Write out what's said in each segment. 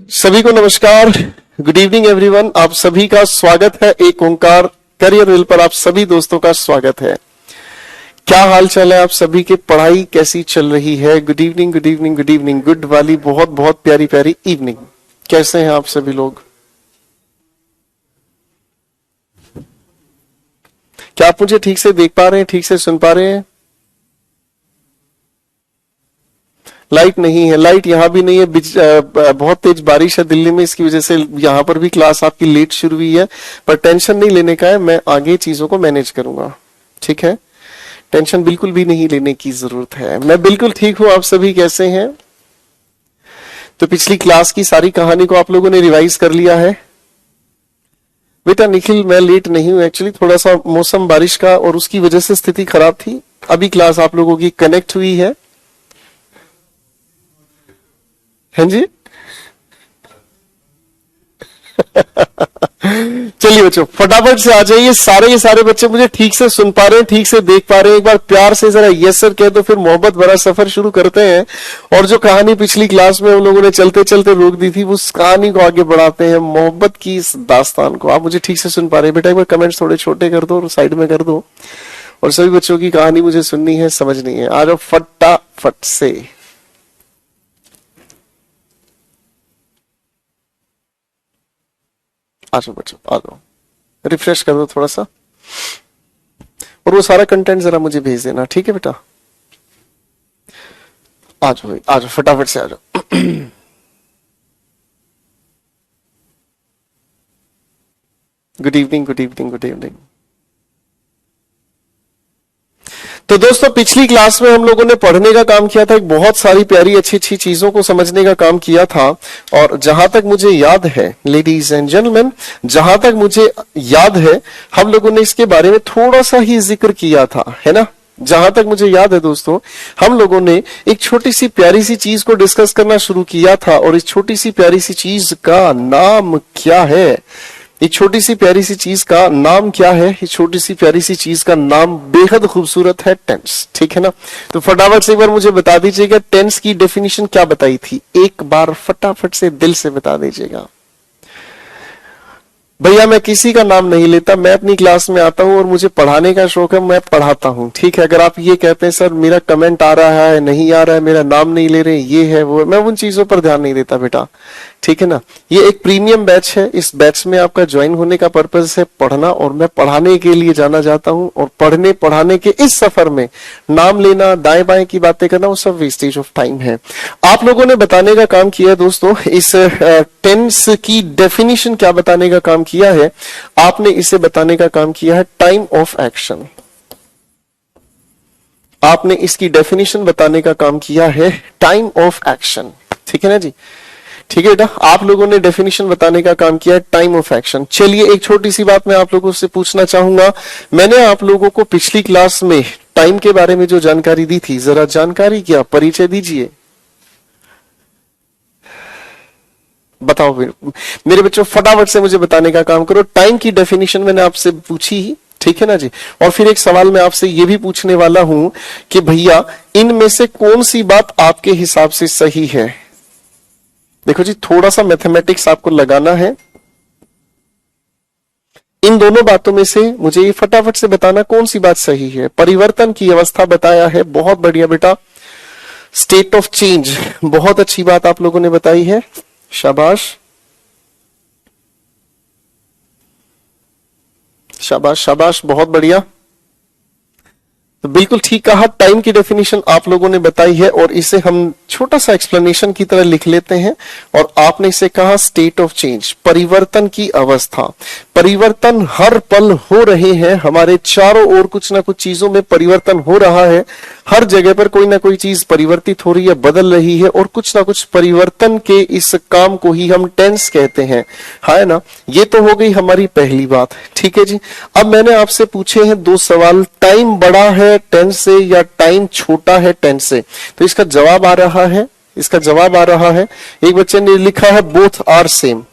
सभी को नमस्कार, गुड इवनिंग एवरीवन। आप सभी का स्वागत है एक ओंकार करियर व्हील पर। आप सभी दोस्तों का स्वागत है। क्या हाल चाल है आप सभी के? पढ़ाई कैसी चल रही है? Good evening, good evening, good evening. Good वाली बहुत बहुत प्यारी प्यारी इवनिंग। कैसे हैं आप सभी लोग? क्या आप मुझे ठीक से देख पा रहे हैं, ठीक से सुन पा रहे हैं? लाइट नहीं है, लाइट यहाँ भी नहीं है। बहुत तेज बारिश है दिल्ली में, इसकी वजह से यहाँ पर भी क्लास आपकी लेट शुरू हुई है। पर टेंशन नहीं लेने का है, मैं आगे चीजों को मैनेज करूंगा, ठीक है? टेंशन बिल्कुल भी नहीं लेने की जरूरत है। मैं बिल्कुल ठीक हूं। आप सभी कैसे हैं? तो पिछली क्लास की सारी कहानी को आप लोगों ने रिवाइज कर लिया है? बेटा निखिल, मैं लेट नहीं हूं, एक्चुअली थोड़ा सा मौसम बारिश का और उसकी वजह से स्थिति खराब थी। अभी क्लास आप लोगों की कनेक्ट हुई है। हैं जी? चलिए बच्चों फटाफट से आ जाइए। ये सारे बच्चे मुझे ठीक से सुन पा रहे हैं, ठीक से देख पा रहे हैं? एक बार प्यार से जरा यस सर कह दो, फिर मोहब्बत भरा सफर शुरू करते हैं। और जो कहानी पिछली क्लास में उन लोगों ने चलते चलते रोक दी थी, उस कहानी को आगे बढ़ाते हैं, मोहब्बत की इस दास्तान को। आप मुझे ठीक से सुन पा रहे हैं? बेटा एक बार कमेंट्स थोड़े छोटे कर दो और साइड में कर दो। और सभी बच्चों की कहानी मुझे सुननी है, समझनी है। आ जाओ फटाफट से। आ जाओ बच्चों, आ जाओ। रिफ्रेश कर दो थोड़ा सा और वो सारा कंटेंट जरा मुझे भेज देना, ठीक है बेटा? आ जाओ, आ जाओ, फटाफट से आ जाओ। Good evening, good evening, good evening. तो दोस्तों पिछली क्लास में हम लोगों ने पढ़ने का काम किया था, एक बहुत सारी प्यारी अच्छी अच्छी चीजों को समझने का काम किया था। और जहां तक मुझे याद है लेडीज एंड जेंटलमैन, जहां तक मुझे याद है हम लोगों ने इसके बारे में थोड़ा सा ही जिक्र किया था, है ना? जहां तक मुझे याद है दोस्तों, हम लोगों ने एक छोटी सी प्यारी सी चीज को डिस्कस करना शुरू किया था। और इस छोटी सी प्यारी सी चीज का नाम क्या है? एक छोटी सी प्यारी सी चीज का नाम क्या है? इस छोटी सी प्यारी सी चीज का नाम बेहद खूबसूरत है, टेंस, ठीक है ना? तो फटाफट से एक बार मुझे बता दीजिएगा टेंस की डेफिनेशन क्या बताई थी। एक बार फटाफट से दिल से बता दीजिएगा। भैया मैं किसी का नाम नहीं लेता, मैं अपनी क्लास में आता हूं और मुझे पढ़ाने का शौक है, मैं पढ़ाता हूं, ठीक है? अगर आप ये कहते हैं सर मेरा कमेंट आ रहा है, नहीं आ रहा है, मेरा नाम नहीं ले रहे, ये है वो है, मैं उन चीजों पर ध्यान नहीं देता बेटा, ठीक है ना? ये एक प्रीमियम बैच है। इस बैच में आपका ज्वाइन होने का पर्पज है पढ़ना, और मैं पढ़ाने के लिए जाना चाहता हूं। और पढ़ने पढ़ाने के इस सफर में नाम लेना, दाएं बाएं की बातें करना, वो सब वेस्टेज ऑफ टाइम है। आप लोगों ने बताने का काम किया है दोस्तों, इस टेंस की डेफिनेशन क्या बताने का काम किया है? आपने इसे बताने का काम किया है टाइम ऑफ एक्शन। आपने इसकी डेफिनेशन बताने का काम किया है टाइम ऑफ एक्शन, ठीक है ना जी? ठीक है बेटा, आप लोगों ने डेफिनेशन बताने का काम किया है टाइम ऑफ एक्शन। चलिए एक छोटी सी बात मैं आप लोगों से पूछना चाहूंगा। मैंने आप लोगों को पिछली क्लास में टाइम के बारे में जो जानकारी दी थी, जरा जानकारी क्या, परिचय दीजिए। बताओ मेरे बच्चों, फटाफट से मुझे बताने का काम करो। टाइम की डेफिनेशन मैंने आपसे पूछी ही, ठीक है ना जी? और फिर एक सवाल मैं आपसे ये भी पूछने वाला हूं कि भैया इनमें से कौन सी बात आपके हिसाब से सही है? देखो जी, थोड़ा सा मैथमेटिक्स आपको लगाना है। इन दोनों बातों में से मुझे ये फटाफट से बताना कौन सी बात सही है। परिवर्तन की अवस्था बताया है, बहुत बढ़िया बेटा। स्टेट ऑफ चेंज, बहुत अच्छी बात आप लोगों ने बताई है, शाबाश शाबाश शाबाश, बहुत बढ़िया। तो बिल्कुल ठीक कहा, टाइम की डेफिनेशन आप लोगों ने बताई है और इसे हम छोटा सा एक्सप्लेनेशन की तरह लिख लेते हैं। और आपने इसे कहा स्टेट ऑफ चेंज, परिवर्तन की अवस्था। परिवर्तन हर पल हो रहे हैं, हमारे चारों ओर कुछ ना कुछ चीजों में परिवर्तन हो रहा है। हर जगह पर कोई ना कोई चीज परिवर्तित हो रही है, बदल रही है, और कुछ ना कुछ परिवर्तन के इस काम को ही हम टेंस कहते हैं, है ना? ये तो हो गई हमारी पहली बात, ठीक है जी? अब मैंने आपसे पूछे हैं दो सवाल, टाइम बड़ा है टेंस से या टाइम छोटा है टेंस से? तो इसका जवाब आ रहा है, इसका जवाब आ रहा है, एक बच्चे ने लिखा है बोथ आर सेम,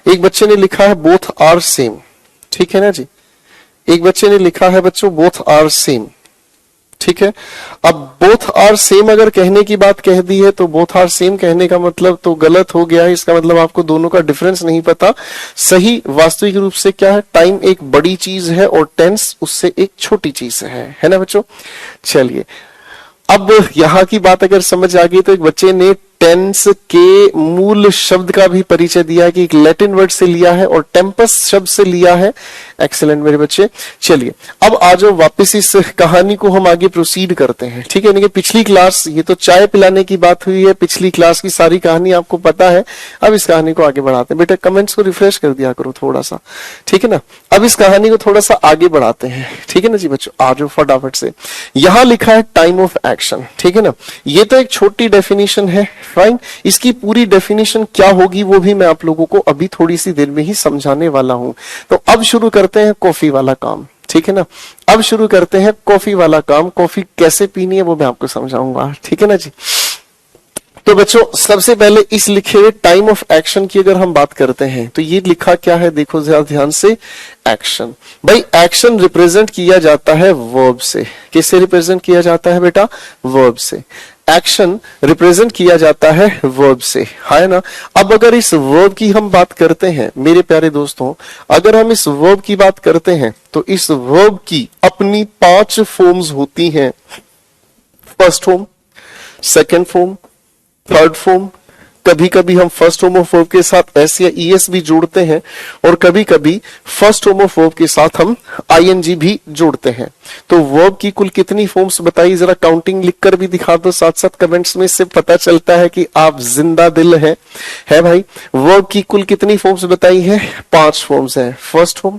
एक बच्चे ने लिखा है बोथ आर सेम, ठीक है ना जी? एक बच्चे ने लिखा है बच्चों बोथ आर सेम, ठीक ठीक है। अब बोथ आर सेम अगर कहने की बात कह दी है तो बोथ आर सेम कहने का मतलब तो गलत हो गया है। इसका मतलब आपको दोनों का डिफरेंस नहीं पता। सही वास्तविक रूप से क्या है, टाइम एक बड़ी चीज है और टेंस उससे एक छोटी चीज है ना बच्चों। चलिए अब यहां की बात अगर समझ आ गई तो एक बच्चे ने टेंस के मूल शब्द का भी परिचय दिया है कि एक लैटिन वर्ड से लिया है और टेम्पस शब्द से लिया है। एक्सीलेंट मेरे बच्चे। चलिए अब आ जाओ वापस इस कहानी को हम आगे प्रोसीड करते हैं, ठीक है। यानी कि पिछली क्लास, ये तो चाय पिलाने की बात हुई है, पिछली क्लास की सारी कहानी आपको पता है। अब इस कहानी को आगे बढ़ाते हैं। बेटा कमेंट्स को रिफ्रेश कर दिया करो थोड़ा सा, ठीक है ना। अब इस कहानी को थोड़ा सा आगे बढ़ाते हैं, ठीक है ना जी बच्चों। आ जाओ फटाफट से। यहां लिखा है टाइम ऑफ एक्शन, ठीक है ना। ये तो एक छोटी डेफिनेशन है, फाइन। इसकी पूरी डेफिनेशन क्या होगी वो भी मैं आप लोगों को अभी थोड़ी सी देर में ही समझाने वाला हूं। तो अब शुरू करते हैं कॉफी वाला काम, ठीक है ना। अब शुरू करते हैं कॉफी वाला काम। कॉफी कैसे पीनी है वो मैं आपको समझाऊंगा, ठीक है ना जी। तो बच्चों सबसे पहले इस लिखे हुए टाइम ऑफ एक्शन की अगर हम बात करते हैं तो ये लिखा क्या है, देखो जरा ध्यान से। एक्शन, भाई एक्शन रिप्रेजेंट किया जाता है वर्ब से। किससे रिप्रेजेंट किया जाता है बेटा? वर्ब से। एक्शन रिप्रेजेंट किया जाता है वर्ब से, है ना। अब अगर इस वर्ब की हम बात करते हैं मेरे प्यारे दोस्तों, अगर हम इस वर्ब की बात करते हैं तो इस वर्ब की अपनी 5 फॉर्म्स होती हैं। First form, second form, third form. कभी कभी हम फर्स्ट फॉर्म ऑफ वर्ब के साथ एस या ईएस भी जोड़ते हैं और कभी कभी फर्स्ट फॉर्म ऑफ वर्ब के साथ हम आईएनजी भी जोड़ते हैं। तो वर्ब की कुल कितनी फॉर्म्स बताइए, जरा काउंटिंग लिखकर भी दिखा दो साथ साथ कमेंट्स में। इससे पता चलता है कि आप जिंदा दिल है भाई। वर्ब की कुल कितनी फॉर्म्स बताई है? 5 फॉर्म्स है। First form,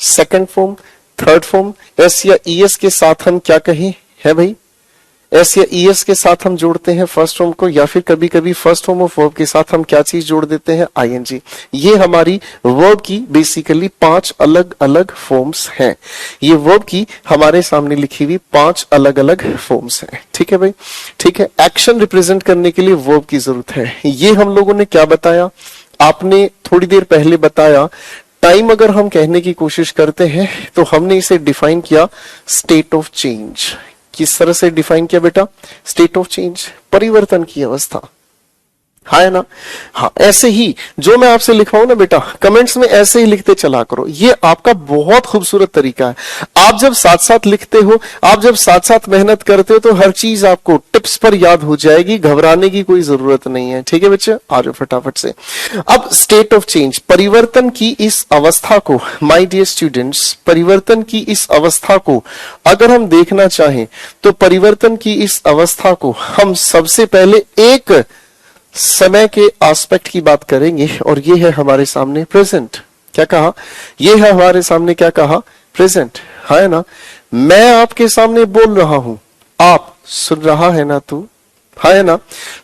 second form, third form. S या ईएस के साथ हम क्या कहें है भाई? एस या ईएस के साथ हम जोड़ते हैं फर्स्ट फॉर्म को, या फिर कभी कभी फर्स्ट फॉर्म ऑफ वर्ब के साथ हम क्या चीज जोड़ देते हैं? आईएनजी। ये हमारी वर्ब की बेसिकली 5 अलग अलग फॉर्म्स हैं। ये वर्ब की हमारे सामने लिखी हुई 5 अलग अलग फॉर्म्स हैं, ठीक है भाई। ठीक है, एक्शन रिप्रेजेंट करने के लिए वर्ब की जरूरत है। ये हम लोगों ने क्या बताया, आपने थोड़ी देर पहले बताया। टाइम अगर हम कहने की कोशिश करते हैं तो हमने इसे डिफाइन किया स्टेट ऑफ चेंज। किस तरह से डिफाइन किया बेटा? स्टेट ऑफ चेंज, परिवर्तन की अवस्था, है ना। हाँ, ऐसे ही जो मैं आपसे लिखवाऊं ना बेटा, कमेंट्स में ऐसे ही लिखते चला करो। ये आपका बहुत खूबसूरत तरीका है। आप जब साथ साथ लिखते हो, आप जब साथ साथ मेहनत करते हो तो हर चीज आपको टिप्स पर याद हो जाएगी। घबराने की कोई जरूरत नहीं है, ठीक है बच्चे। आ जाओ फटाफट से। अब स्टेट ऑफ चेंज, परिवर्तन की इस अवस्था को, माय डियर स्टूडेंट्स, परिवर्तन की इस अवस्था को अगर हम देखना चाहें तो परिवर्तन की इस अवस्था को हम सबसे पहले एक समय के एस्पेक्ट की बात करेंगे और ये है हमारे सामने प्रेजेंट। क्या कहा? ये है हमारे सामने क्या कहा? प्रेजेंट, है ना। मैं आपके सामने बोल रहा हूं, आप सुन रहा है ना तू, है ना।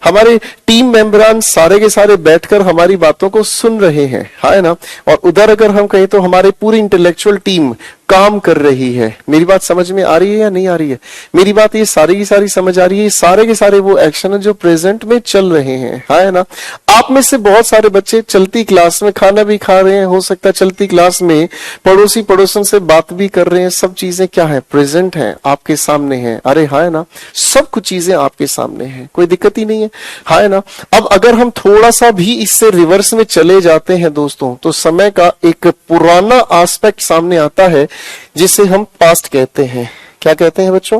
हमारे टीम मेंबरान सारे के सारे बैठकर हमारी बातों को सुन रहे हैं, है ना। और उधर अगर हम कहें तो हमारी पूरी इंटेलेक्चुअल टीम काम कर रही है। मेरी बात समझ में आ रही है या नहीं आ रही है? मेरी बात ये सारी की सारी समझ आ रही है? सारे के सारे वो एक्शन है जो प्रेजेंट में चल रहे हैं, है ना। आप में से बहुत सारे बच्चे चलती क्लास में खाना भी खा रहे हैं, हो सकता है चलती क्लास में पड़ोसी पड़ोसन से बात भी कर रहे हैं। सब चीजें क्या है? प्रेजेंट है, आपके सामने है। अरे है ना, सब कुछ चीजें आपके सामने है, कोई दिक्कत ही नहीं है ना। अब अगर हम थोड़ा सा भी इससे रिवर्स में चले जाते हैं दोस्तों, तो समय का एक पुराना एस्पेक्ट सामने आता है जिसे हम पास्ट कहते हैं। क्या कहते हैं बच्चों?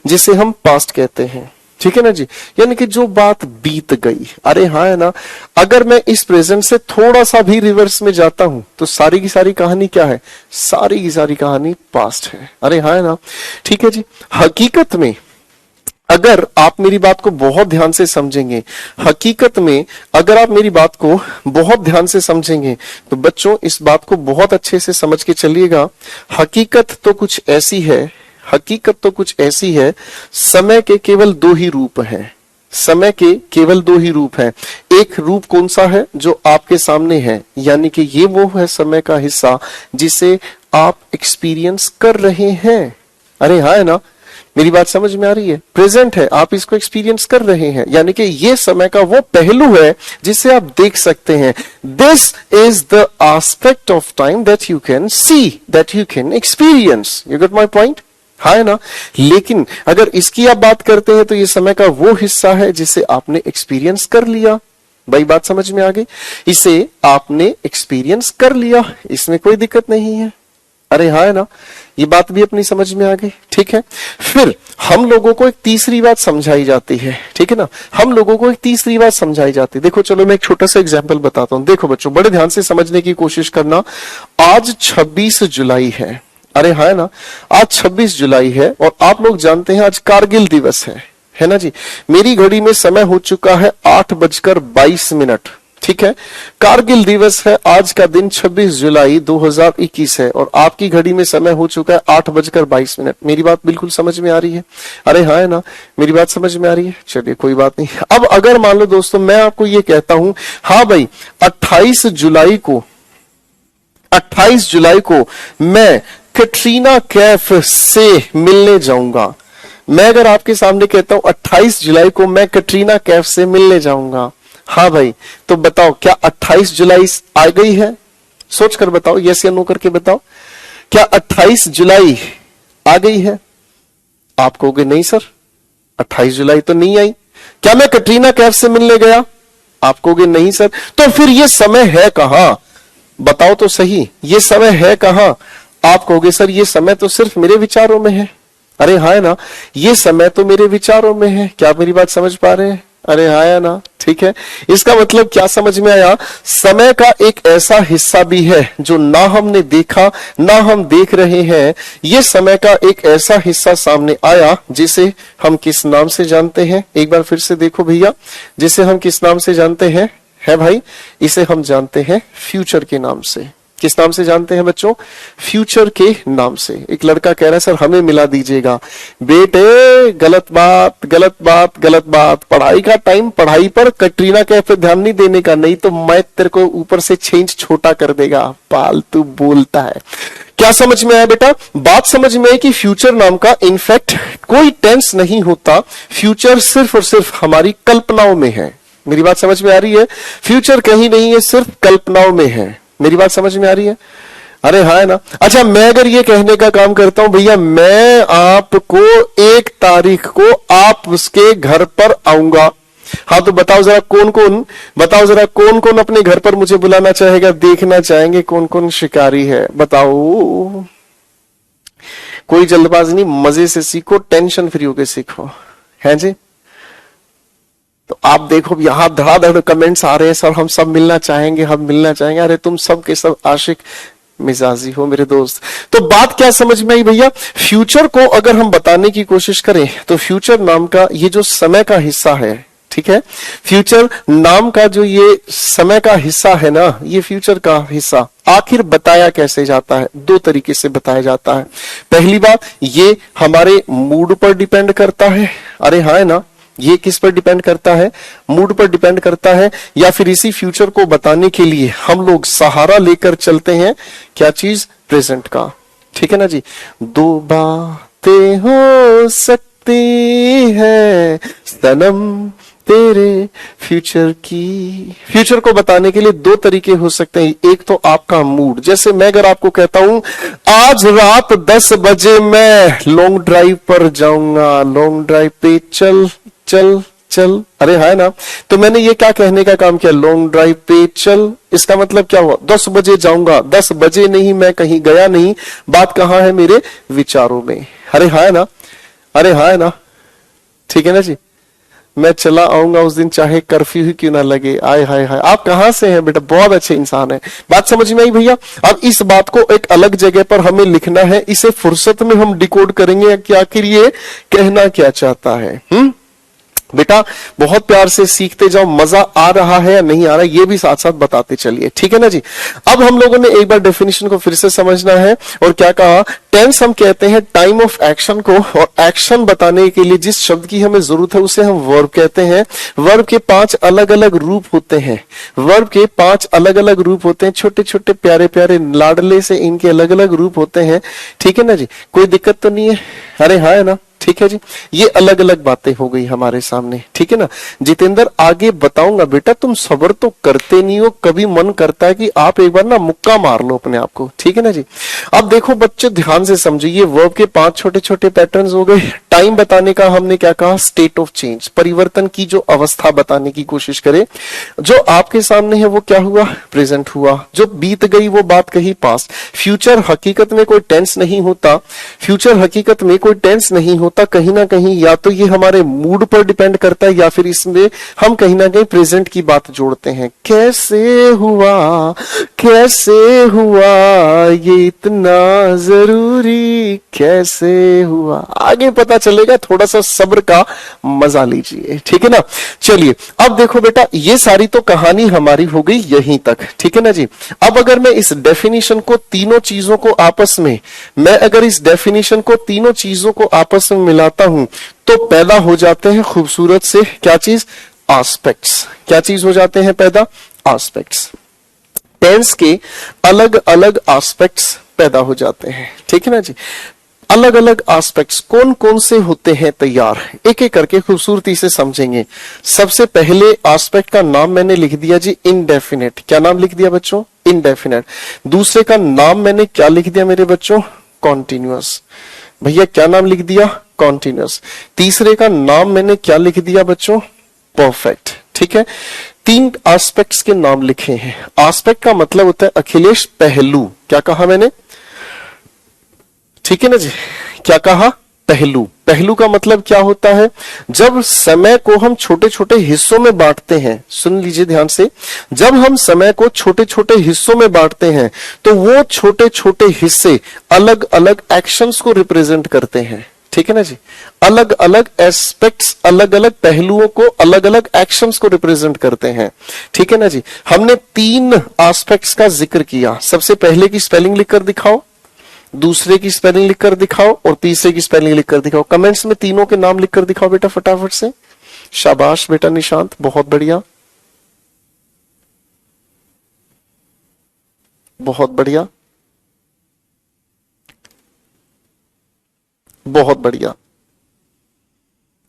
जिसे हम पास्ट कहते हैं, ठीक है ना जी। यानी कि जो बात बीत गई। अरे हाँ है ना। अगर मैं इस प्रेजेंट से थोड़ा सा भी रिवर्स में जाता हूं तो सारी की सारी कहानी क्या है? सारी की सारी कहानी पास्ट है। अरे हाँ है ना, ठीक है जी। हकीकत में अगर आप मेरी बात को बहुत ध्यान से समझेंगे, हकीकत में अगर आप मेरी बात को बहुत ध्यान से समझेंगे तो बच्चों इस बात को बहुत अच्छे से समझ के चलिएगा। हकीकत तो कुछ ऐसी है, हकीकत तो कुछ ऐसी है, समय के केवल 2 ही रूप हैं। समय के केवल 2 ही रूप हैं। एक रूप कौन सा है? जो आपके सामने है, यानी कि ये वो है समय का हिस्सा जिसे आप एक्सपीरियंस कर रहे हैं। अरे हाँ है ना, मेरी बात समझ में आ रही है? प्रेजेंट है, आप इसको एक्सपीरियंस कर रहे हैं, यानी कि ये समय का वो पहलू है जिसे आप देख सकते हैं। This is the aspect of time that you can see, that you can experience. You get my point, हाँ है ना। लेकिन अगर इसकी आप बात करते हैं तो ये समय का वो हिस्सा है जिसे आपने एक्सपीरियंस कर लिया। भाई बात समझ में आ गई? इसे आपने एक्सपीरियंस कर लिया, इसमें कोई दिक्कत नहीं है। अरे हाँ है ना, ये बात भी अपनी समझ में आ गई। ठीक है, फिर हम लोगों को एक तीसरी बात समझाई जाती है। ठीक है ना, हम लोगों को एक तीसरी बात समझाई जाती है। देखो चलो मैं एक छोटा सा एग्जांपल बताता हूं। देखो बच्चों, बड़े ध्यान से समझने की कोशिश करना। आज 26 जुलाई है। अरे हाँ है ना, आज 26 जुलाई है और आप लोग जानते हैं आज कारगिल दिवस है ना जी। मेरी घड़ी में समय हो चुका है 8:22। ठीक है, कारगिल दिवस है, आज का दिन 26 जुलाई 2021 है और आपकी घड़ी में समय हो चुका है 8:22। मेरी बात बिल्कुल समझ में आ रही है? अरे हाँ है ना, मेरी बात समझ में आ रही है? चलिए कोई बात नहीं। अब अगर मान लो दोस्तों मैं आपको ये कहता हूं, हाँ भाई 28 जुलाई को मैं कैटरीना कैफ से मिलने जाऊंगा। मैं अगर आपके सामने कहता हूं 28 जुलाई को मैं कैटरीना कैफ से मिलने जाऊंगा, हाँ भाई, तो बताओ क्या 28 जुलाई आ गई है? सोच कर बताओ, यस या नो करके बताओ, क्या 28 जुलाई आ गई है? आप कहोगे नहीं सर, 28 जुलाई तो नहीं आई। क्या मैं कैटरीना कैफ से मिलने गया? आप कहोगे नहीं सर। तो फिर ये समय है कहां? बताओ तो सही, ये समय है कहां? आप कहोगे सर ये समय तो सिर्फ मेरे विचारों में है। अरे हाँ है ना, ये समय तो मेरे विचारों में है। क्या आप मेरी बात समझ पा रहे हैं? अरे हाँ है ना। ठीक है, इसका मतलब क्या समझ में आया? समय का एक ऐसा हिस्सा भी है जो ना हमने देखा ना हम देख रहे हैं। ये समय का एक ऐसा हिस्सा सामने आया जिसे हम किस नाम से जानते हैं? एक बार फिर से देखो भैया, जिसे हम किस नाम से जानते हैं? है भाई, इसे हम जानते हैं फ्यूचर के नाम से। किस नाम से जानते हैं बच्चों? फ्यूचर के नाम से। एक लड़का कह रहा है सर हमें मिला दीजिएगा। बेटे गलत बात, गलत बात, गलत बात। पढ़ाई का टाइम पढ़ाई पर, कैटरीना कैफ पे ध्यान नहीं देने का, नहीं तो मैं तेरे को ऊपर से 6 इंच छोटा कर देगा। फालतू बोलता है। क्या समझ में आया बेटा? बात समझ में है कि फ्यूचर नाम का इनफैक्ट कोई टेंस नहीं होता। फ्यूचर सिर्फ और सिर्फ हमारी कल्पनाओं में है। मेरी बात समझ में आ रही है? फ्यूचर कहीं नहीं है, सिर्फ कल्पनाओं में है। मेरी बात समझ में आ रही है? अरे हाँ है ना। अच्छा, मैं अगर ये कहने का काम करता हूं भैया मैं आपको 1 तारीख को आप उसके घर पर आऊंगा, हाँ तो बताओ जरा कौन कौन, बताओ जरा कौन कौन अपने घर पर मुझे बुलाना चाहेगा, देखना चाहेंगे कौन कौन शिकारी है, बताओ। कोई जल्दबाजी नहीं, मजे से सीखो, टेंशन फ्री होके सीखो, है जी। तो आप देखो यहां धड़ाधड़ कमेंट्स आ रहे हैं, सर हम सब मिलना चाहेंगे, हम मिलना चाहेंगे। अरे तुम सब के सब आशिक मिजाजी हो मेरे दोस्त। तो बात क्या समझ में आई भैया? फ्यूचर को अगर हम बताने की कोशिश करें तो फ्यूचर नाम का ये जो समय का हिस्सा है, ठीक है, फ्यूचर नाम का जो ये समय का हिस्सा है ना, ये फ्यूचर का हिस्सा आखिर बताया कैसे जाता है? 2 तरीके से बताया जाता है। पहली बात, ये हमारे मूड पर डिपेंड करता है। अरे हाँ है ना, ये किस पर डिपेंड करता है? मूड पर डिपेंड करता है। या फिर इसी फ्यूचर को बताने के लिए हम लोग सहारा लेकर चलते हैं क्या चीज? प्रेजेंट का। ठीक है ना जी। 2 बातें हो सकती है सनम तेरे फ्यूचर की। फ्यूचर को बताने के लिए 2 तरीके हो सकते हैं। एक तो आपका मूड, जैसे मैं अगर आपको कहता हूं आज रात 10 बजे मैं लॉन्ग ड्राइव पर जाऊंगा, लॉन्ग ड्राइव पे चल चल चल। अरे है ना, तो मैंने ये क्या कहने का काम किया? लॉन्ग ड्राइव पे चल। इसका मतलब क्या हुआ? 10 बजे जाऊंगा। 10 बजे नहीं, मैं कहीं गया नहीं, बात कहां है? मेरे विचारों में। अरे है ना, अरे है ना, ठीक है ना जी। मैं चला आऊंगा उस दिन चाहे कर्फ्यू ही क्यों ना लगे। आय हाय हाय, आप कहां से हैं बेटा? बहुत अच्छे इंसान है। बात समझ में आई भैया? अब इस बात को एक अलग जगह पर हमें लिखना है, इसे फुर्सत में हम डिकोड करेंगे कि आखिर ये कहना क्या चाहता है। बेटा बहुत प्यार से सीखते जाओ, मजा आ रहा है या नहीं आ रहा है ये भी साथ साथ बताते चलिए, ठीक है ना जी। अब हम लोगों ने एक बार डेफिनेशन को फिर से समझना है। और क्या कहा? टेंस हम कहते हैं टाइम ऑफ एक्शन को, और एक्शन बताने के लिए जिस शब्द की हमें जरूरत है उसे हम वर्ब कहते हैं। वर्ब के 5 अलग अलग रूप होते हैं। वर्ब के 5 अलग अलग रूप होते हैं, छोटे छोटे प्यारे प्यारे लाडले से इनके अलग अलग रूप होते हैं, ठीक है ना जी। कोई दिक्कत तो नहीं है? अरे हाँ है ना, ठीक है जी, ये अलग अलग बातें हो गई हमारे सामने। ठीक है ना जितेंद्र, आगे बताऊंगा बेटा, तुम सब्र तो करते नहीं हो, कभी मन करता है कि आप एक बार ना मुक्का मार लो अपने आप को। ठीक है ना जी। अब देखो बच्चे ध्यान से समझो, ये वर्ब के 5 छोटे छोटे पैटर्न्स हो गए। टाइम बताने का हमने क्या कहा, स्टेट ऑफ चेंज, परिवर्तन की जो अवस्था बताने की कोशिश करे। जो आपके सामने है वो क्या हुआ, प्रेजेंट हुआ। जो बीत गई वो बात कही, पास्ट। फ्यूचर हकीकत में कोई टेंस नहीं होता, फ्यूचर हकीकत में कोई टेंस नहीं होता। कहीं ना कहीं या तो ये हमारे मूड पर डिपेंड करता है, या फिर इसमें हम कहीं ना कहीं प्रेजेंट की बात जोड़ते हैं। कैसे हुआ, कैसे हुआ ये इतना जरूरी, कैसे हुआ, आगे पता चलेगा। थोड़ा सा सब्र का मजा लीजिए। ठीक है ना। चलिए अब देखो बेटा, ये सारी तो कहानी हमारी हो गई यहीं तक। ठीक है ना जी। अब अगर मैं इस डेफिनेशन को, तीनों चीजों को आपस में, मैं अगर इस डेफिनेशन को, तीनों चीजों को आपस में मिलाता हूं तो पैदा हो जाते हैं खूबसूरत से क्या चीज, एस्पेक्ट्स। क्या चीज हो जाते हैं पैदा, एस्पेक्ट्स। टेंस के अलग अलग एस्पेक्ट्स पैदा हो जाते हैं। ठीक है ना जी। अलग अलग एस्पेक्ट्स कौन कौन से होते हैं तैयार, एक एक करके खूबसूरती से समझेंगे। सबसे पहले एस्पेक्ट का नाम मैंने लिख दिया जी, इनडेफिनेट। क्या नाम लिख दिया बच्चों, इनडेफिनेट। दूसरे का नाम मैंने क्या लिख दिया मेरे बच्चों, कॉन्टिन्यूअस। भैया क्या नाम लिख दिया, कॉन्टिन्यूअस। तीसरे का नाम मैंने क्या लिख दिया बच्चों, परफेक्ट। ठीक है, 3 एस्पेक्ट्स के नाम लिखे हैं। एस्पेक्ट का मतलब होता है अखिलेश पहलू। क्या कहा मैंने, ठीक है ना जी, क्या कहा, पहलू। पहलू का मतलब क्या होता है, जब समय को हम छोटे छोटे हिस्सों में बांटते हैं, सुन लीजिए ध्यान से, जब हम समय को छोटे छोटे हिस्सों में बांटते हैं तो वो छोटे छोटे हिस्से अलग अलग एक्शंस को रिप्रेजेंट करते हैं। ठीक है ना जी, अलग अलग एस्पेक्ट्स, अलग अलग पहलुओं को, अलग अलग एक्शंस को रिप्रेजेंट करते हैं। ठीक है ना जी। हमने 3 एस्पेक्ट्स का जिक्र किया। सबसे पहले की स्पेलिंग लिखकर दिखाओ, दूसरे की स्पेलिंग लिखकर दिखाओ और तीसरे की स्पेलिंग लिखकर दिखाओ। कमेंट्स में तीनों के नाम लिखकर दिखाओ बेटा फटाफट से। शाबाश बेटा निशांत, बहुत बढ़िया, बहुत बढ़िया, बहुत बढ़िया।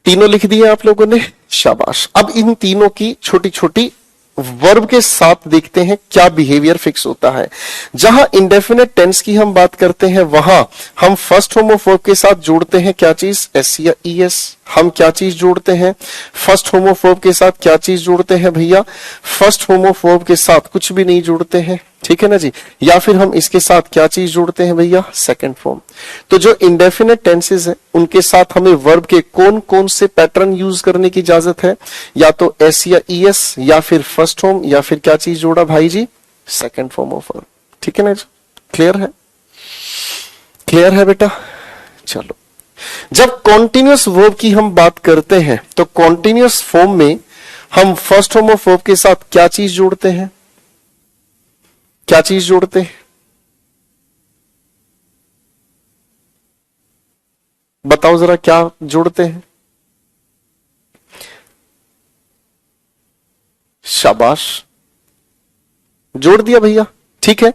तीनों लिख दिए आप लोगों ने, शाबाश। अब इन तीनों की छोटी छोटी वर्ब के साथ देखते हैं क्या बिहेवियर फिक्स होता है। जहां इंडेफिनेट टेंस की हम बात करते हैं वहां हम फर्स्ट फॉर्म ऑफ वर्ब के साथ जोड़ते हैं क्या चीज, एस या ईएस। हम क्या चीज जोड़ते हैं, फर्स्ट फॉर्म ऑफ वर्ब के साथ क्या चीज जोड़ते हैं भैया, फर्स्ट फॉर्म ऑफ वर्ब के साथ कुछ भी नहीं जोड़ते हैं। ठीक है ना जी। या फिर हम इसके साथ क्या चीज जोड़ते हैं भैया, सेकंड फॉर्म। तो जो इंडेफिनेट टेंसेस हैं उनके साथ हमें वर्ब के कौन कौन से पैटर्न यूज करने की इजाजत है, या तो एस या ईएस, या फिर फर्स्ट फॉर्म, या फिर क्या चीज जोड़ा भाई जी, सेकंड फॉर्म ऑफ वर्ब। ठीक है ना जी, क्लियर है, क्लियर है बेटा। चलो, जब कॉन्टिन्यूअस वर्ब की हम बात करते हैं तो कॉन्टिन्यूअस फॉर्म में हम फर्स्ट फॉर्म ऑफ वर्ब के साथ क्या चीज जोड़ते हैं, क्या चीज जोड़ते हैं, बताओ जरा क्या जोड़ते हैं। शाबाश, जोड़ दिया भैया। ठीक है,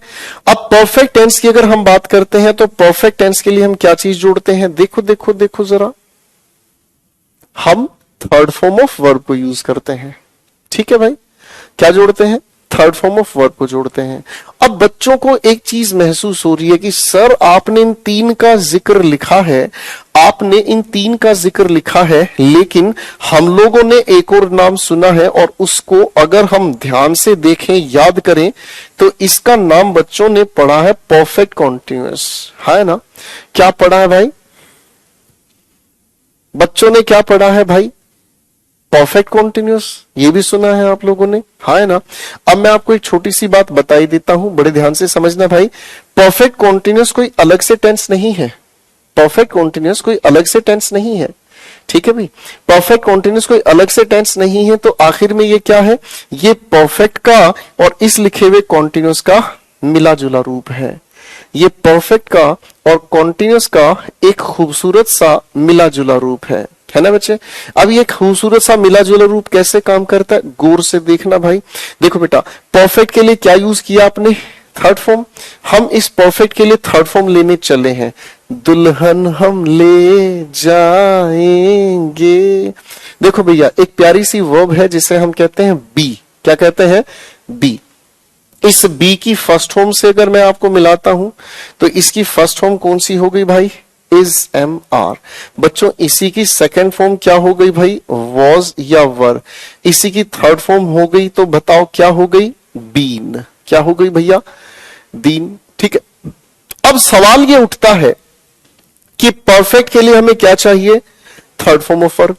अब परफेक्ट टेंस की अगर हम बात करते हैं तो परफेक्ट टेंस के लिए हम क्या चीज जोड़ते हैं, देखो देखो देखो जरा, हम थर्ड फॉर्म ऑफ वर्ब को यूज करते हैं। ठीक है भाई, क्या जोड़ते हैं, थर्ड फॉर्म ऑफ वर्ब को जोड़ते हैं। अब बच्चों को एक चीज महसूस हो रही है कि सर आपने इन 3 का जिक्र लिखा है, आपने इन 3 का जिक्र लिखा है, लेकिन हम लोगों ने एक और नाम सुना है और उसको अगर हम ध्यान से देखें, याद करें, तो इसका नाम बच्चों ने पढ़ा है परफेक्ट कॉन्टिन्यूअस, है ना। क्या पढ़ा है भाई, बच्चों ने क्या पढ़ा है भाई, परफेक्ट कॉन्टिन्यूअस। ये भी सुना है आप लोगों ने, हाँ है ना। अब मैं आपको एक छोटी सी बात बता ही देता हूं, बड़े ध्यान से समझना भाई। परफेक्ट कॉन्टिन्यूअस कोई अलग से टेंस नहीं है, परफेक्ट कॉन्टिन्यूअस कोई अलग से टेंस नहीं है। ठीक है भाई, परफेक्ट कॉन्टिन्यूअस कोई अलग से टेंस नहीं है, तो आखिर में ये क्या है, ये परफेक्ट का और इस लिखे हुए कॉन्टिन्यूअस का मिला जुला रूप है। ये परफेक्ट का और कॉन्टिन्यूअस का एक खूबसूरत सा मिला जुला रूप है ना बच्चे। अब ये खूबसूरत सा मिला जुला रूप कैसे काम करता है, गौर से देखना भाई। देखो बेटा, परफेक्ट के लिए क्या यूज किया आपने, थर्ड फॉर्म। हम इस परफेक्ट के लिए थर्ड फॉर्म लेने चले हैं। दुल्हन हम ले जाएंगे। देखो भैया, एक प्यारी सी वर्ब है जिसे हम कहते हैं बी। क्या कहते हैं? बी। इस बी की फर्स्ट फॉर्म से अगर मैं आपको मिलाता हूं तो इसकी फर्स्ट फॉर्म कौन सी हो गई भाई? Is M R. बच्चों इसी की सेकंड फॉर्म क्या हो गई भाई? वॉज या वर। इसी की थर्ड फॉर्म हो गई तो बताओ क्या हो गई? बीन। क्या हो गई भैया? बीन। ठीक है, अब सवाल ये उठता है कि परफेक्ट के लिए हमें क्या चाहिए? Third form of verb.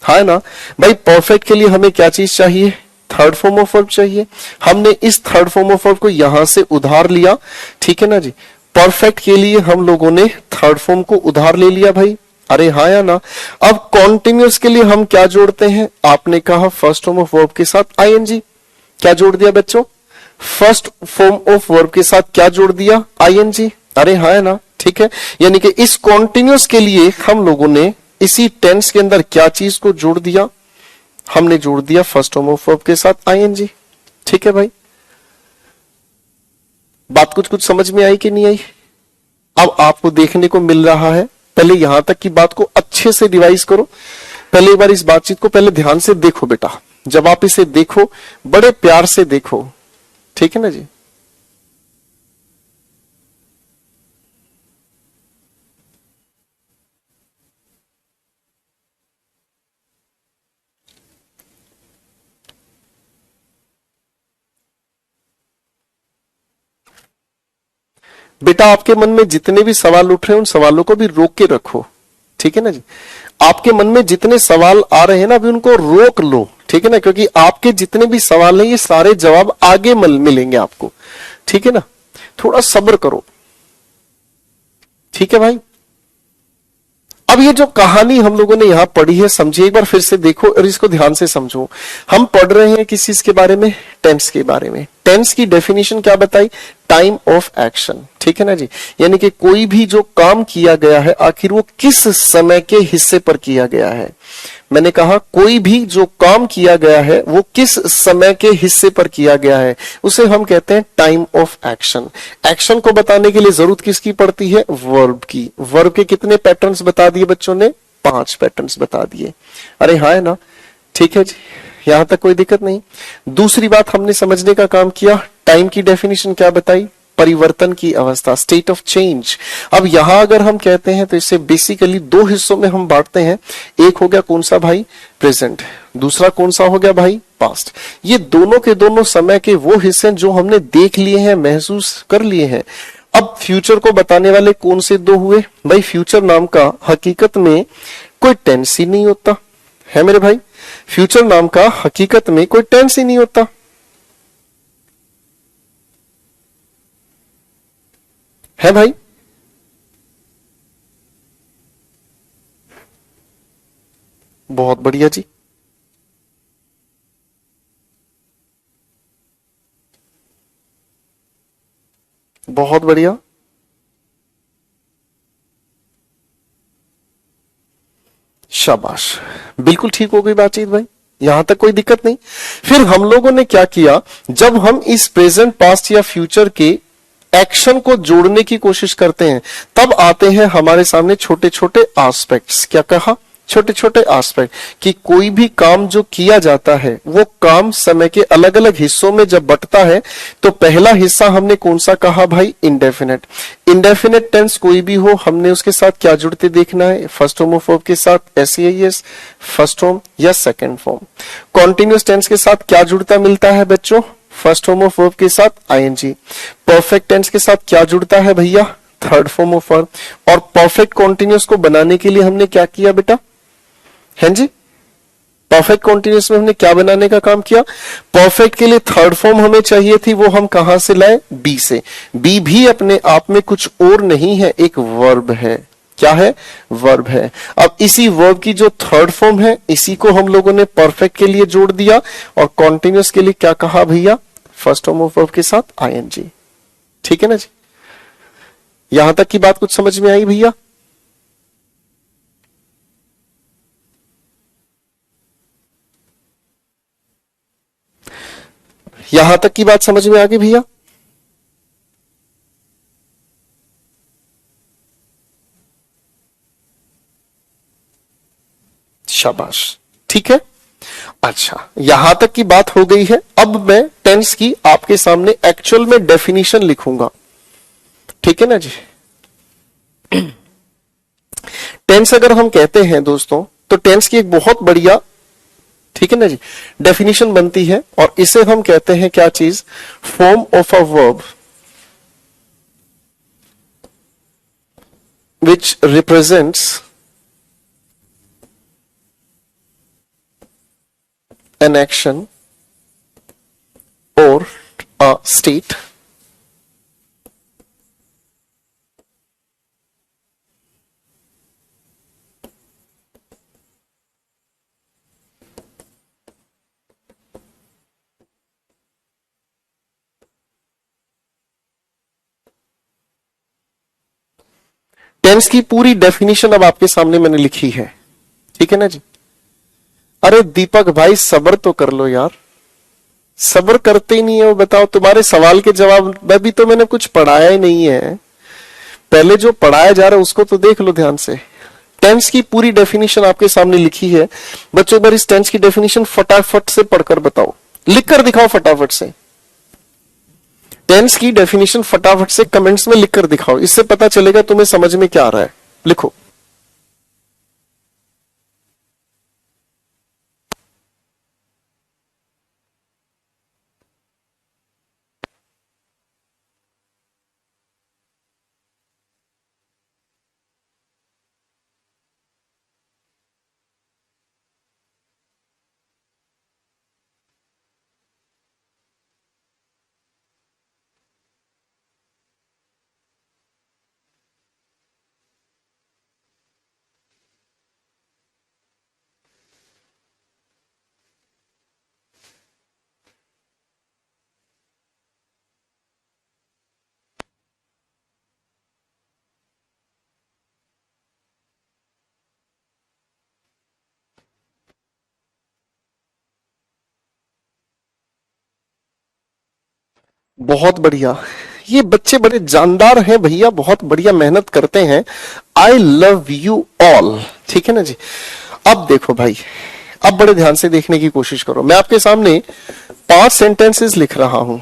है ना भाई? परफेक्ट के लिए हमें क्या चीज चाहिए? थर्ड फॉर्म ऑफ वर्ब चाहिए। हमने इस थर्ड फॉर्म ऑफ वर्ब को यहां से उधार लिया। ठीक है ना जी? परफेक्ट के लिए हम लोगों ने थर्ड फॉर्म को उधार ले लिया भाई। अरे हाँ या ना? अब कॉन्टिन्यूअस के लिए हम क्या जोड़ते हैं? आपने कहा फर्स्ट फॉर्म ऑफ वर्ब के साथ आईएनजी। क्या जोड़ दिया बच्चों? फर्स्ट फॉर्म ऑफ वर्ब के साथ क्या जोड़ दिया? आईएनजी। अरे हाँ है ना? ठीक है, यानी कि इस कॉन्टिन्यूअस के लिए हम लोगों ने इसी टेंस के अंदर क्या चीज को जोड़ दिया? हमने जोड़ दिया फर्स्ट फॉर्म ऑफ वर्ब के साथ आईएनजी। ठीक है भाई, बात कुछ कुछ समझ में आई कि नहीं आई? अब आपको देखने को मिल रहा है, पहले यहां तक की बात को अच्छे से रिवाइज करो। पहले एक बार इस बातचीत को पहले ध्यान से देखो बेटा। जब आप इसे देखो, बड़े प्यार से देखो। ठीक है ना जी? बेटा आपके मन में जितने भी सवाल उठ रहे हैं उन सवालों को भी रोक के रखो। ठीक है ना जी? आपके मन में जितने सवाल आ रहे हैं ना, अभी उनको रोक लो। ठीक है ना? क्योंकि आपके जितने भी सवाल हैं ये सारे जवाब आगे मिलेंगे आपको। ठीक है ना? थोड़ा सब्र करो। ठीक है भाई? अब ये जो कहानी हम लोगों ने यहां पढ़ी है, समझिए एक बार फिर से देखो और इसको ध्यान से समझो। हम पढ़ रहे हैं किस चीज के बारे में? टेंस के बारे में। टेंस की डेफिनेशन क्या बताई? Time of action. ठीक है ना जी? यानी कि कोई भी जो काम किया गया है आखिर वो किस समय के हिस्से पर किया गया है। मैंने कहा कोई भी जो काम किया गया है वो किस समय के हिस्से पर किया गया है, उसे हम कहते हैं टाइम ऑफ एक्शन। एक्शन को बताने के लिए जरूरत किसकी पड़ती है? वर्ब की। वर्ब के कितने पैटर्न्स बता दिए बच्चों ने? 5 पैटर्न्स बता दिए। अरे हाँ है ना? ठीक है जी, यहां तक कोई दिक्कत नहीं। दूसरी बात हमने समझने का काम किया। टाइम की डेफिनेशन क्या बताई? परिवर्तन की अवस्था, स्टेट ऑफ चेंज। अब यहां अगर हम कहते हैं तो इसे बेसिकली 2 हिस्सों में हम बांटते हैं। एक हो गया कौन सा भाई? प्रेजेंट। दूसरा कौन सा हो गया भाई? पास्ट। ये दोनों के दोनों समय के वो हिस्से जो हमने देख लिए हैं, महसूस कर लिए हैं। अब फ्यूचर को बताने वाले कौन से 2 हुए भाई? फ्यूचर नाम का हकीकत में कोई टेंस ही नहीं होता है मेरे भाई। फ्यूचर नाम का हकीकत में कोई टेंस ही नहीं होता है भाई। बहुत बढ़िया जी। बहुत बढ़िया। शाबाश, बिल्कुल ठीक हो गई बातचीत भाई, यहां तक कोई दिक्कत नहीं। फिर हम लोगों ने क्या किया? जब हम इस प्रेजेंट, पास्ट या फ्यूचर के एक्शन को जोड़ने की कोशिश करते हैं तब आते हैं हमारे सामने छोटे छोटे एस्पेक्ट्स। क्या कहा? छोटे छोटे एस्पेक्ट कि कोई भी काम जो किया जाता है वो काम समय के अलग अलग हिस्सों में जब बंटता है तो पहला हिस्सा हमने कौन सा कहा भाई? इंडेफिनेट। इंडेफिनेट टेंस कोई भी हो, हमने उसके साथ क्या जुड़ते देखना है? फर्स्ट फॉर्म ऑफ वर्ब के साथ एसईएस, फर्स्ट फॉर्म या सेकंड फॉर्म। कॉन्टिन्यूअस टेंस के साथ क्या जुड़ता मिलता है बच्चों? फर्स्ट फॉर्म ऑफ वर्ब के साथ आईएनजी। परफेक्ट टेंस के साथ क्या जुड़ता है भैया? Third form of verb. और परफेक्ट कॉन्टिन्यूअस को बनाने के लिए हमने क्या किया बेटा? हैं जी? परफेक्ट कॉन्टिन्यूअस में हमने क्या बनाने का काम किया? परफेक्ट के लिए थर्ड फॉर्म हमें चाहिए थी, वो हम कहां से लाए? बी से। बी भी अपने आप में कुछ और नहीं है, एक वर्ब है। क्या है? वर्ब है। अब इसी वर्ब की जो थर्ड फॉर्म है इसी को हम लोगों ने परफेक्ट के लिए जोड़ दिया और कॉन्टिन्यूअस के लिए क्या कहा भैया? फर्स्ट फॉर्म ऑफ वर्ब के साथ आईएनजी। ठीक है ना जी? यहां तक की बात कुछ समझ में आई भैया? यहां तक की बात समझ में आ गई भैया? शाबाश, ठीक है। अच्छा, यहां तक की बात हो गई है। अब मैं टेंस की आपके सामने एक्चुअल में डेफिनेशन लिखूंगा, ठीक है ना जी। टेंस अगर हम कहते हैं दोस्तों, तो टेंस की एक बहुत बढ़िया, ठीक है ना जी, डेफिनेशन बनती है, और इसे हम कहते हैं क्या चीज, form of a verb which represents an action or a state tense की पूरी डेफिनेशन अब आपके सामने मैंने लिखी है, ठीक है ना जी। अरे दीपक भाई सब्र तो कर लो यार, सब्र करते ही नहीं है। वो बताओ, तुम्हारे सवाल के जवाब में भी तो मैंने कुछ पढ़ाया ही नहीं है। पहले जो पढ़ाया जा रहा है उसको तो देख लो ध्यान से। टेंस की पूरी डेफिनेशन आपके सामने लिखी है। बच्चों, एक बार इस टेंस की डेफिनेशन फटाफट से पढ़कर बताओ, लिखकर दिखाओ फटाफट से। टेंस की डेफिनेशन फटाफट से कमेंट्स में लिखकर दिखाओ, इससे पता चलेगा तुम्हें समझ में क्या आ रहा है। लिखो। बहुत बढ़िया, ये बच्चे बड़े जानदार हैं भैया, बहुत बढ़िया मेहनत करते हैं। आई लव यू ऑल, ठीक है ना जी। अब देखो भाई, अब बड़े ध्यान से देखने की कोशिश करो। मैं आपके सामने 5 सेंटेंसेस लिख रहा हूं।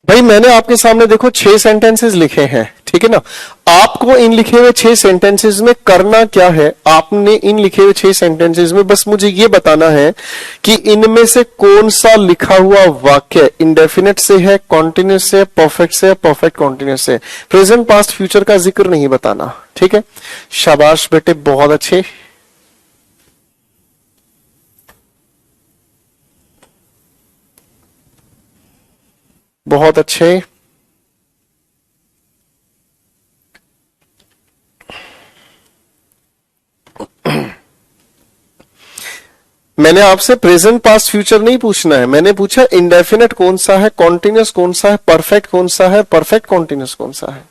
भाई मैंने आपके सामने देखो 6 सेंटेंसेस लिखे हैं, ठीक है ना। आपको इन लिखे हुए 6 सेंटेंसेस में करना क्या है, आपने इन लिखे हुए 6 सेंटेंसेस में बस मुझे ये बताना है कि इनमें से कौन सा लिखा हुआ वाक्य इंडेफिनिट से है, कॉन्टिन्यूस से, परफेक्ट से, परफेक्ट कॉन्टिन्यूस से। प्रेजेंट पास्ट फ्यूचर का जिक्र नहीं बताना, ठीक है। शाबाश बेटे, बहुत अच्छे। बहुत अच्छे। मैंने आपसे प्रेजेंट पास्ट फ्यूचर नहीं पूछना है, मैंने पूछा इंडेफिनेट कौन सा है, कॉन्टिन्यूस कौन सा है, परफेक्ट कौन सा है, परफेक्ट कॉन्टिन्यूस कौन सा है।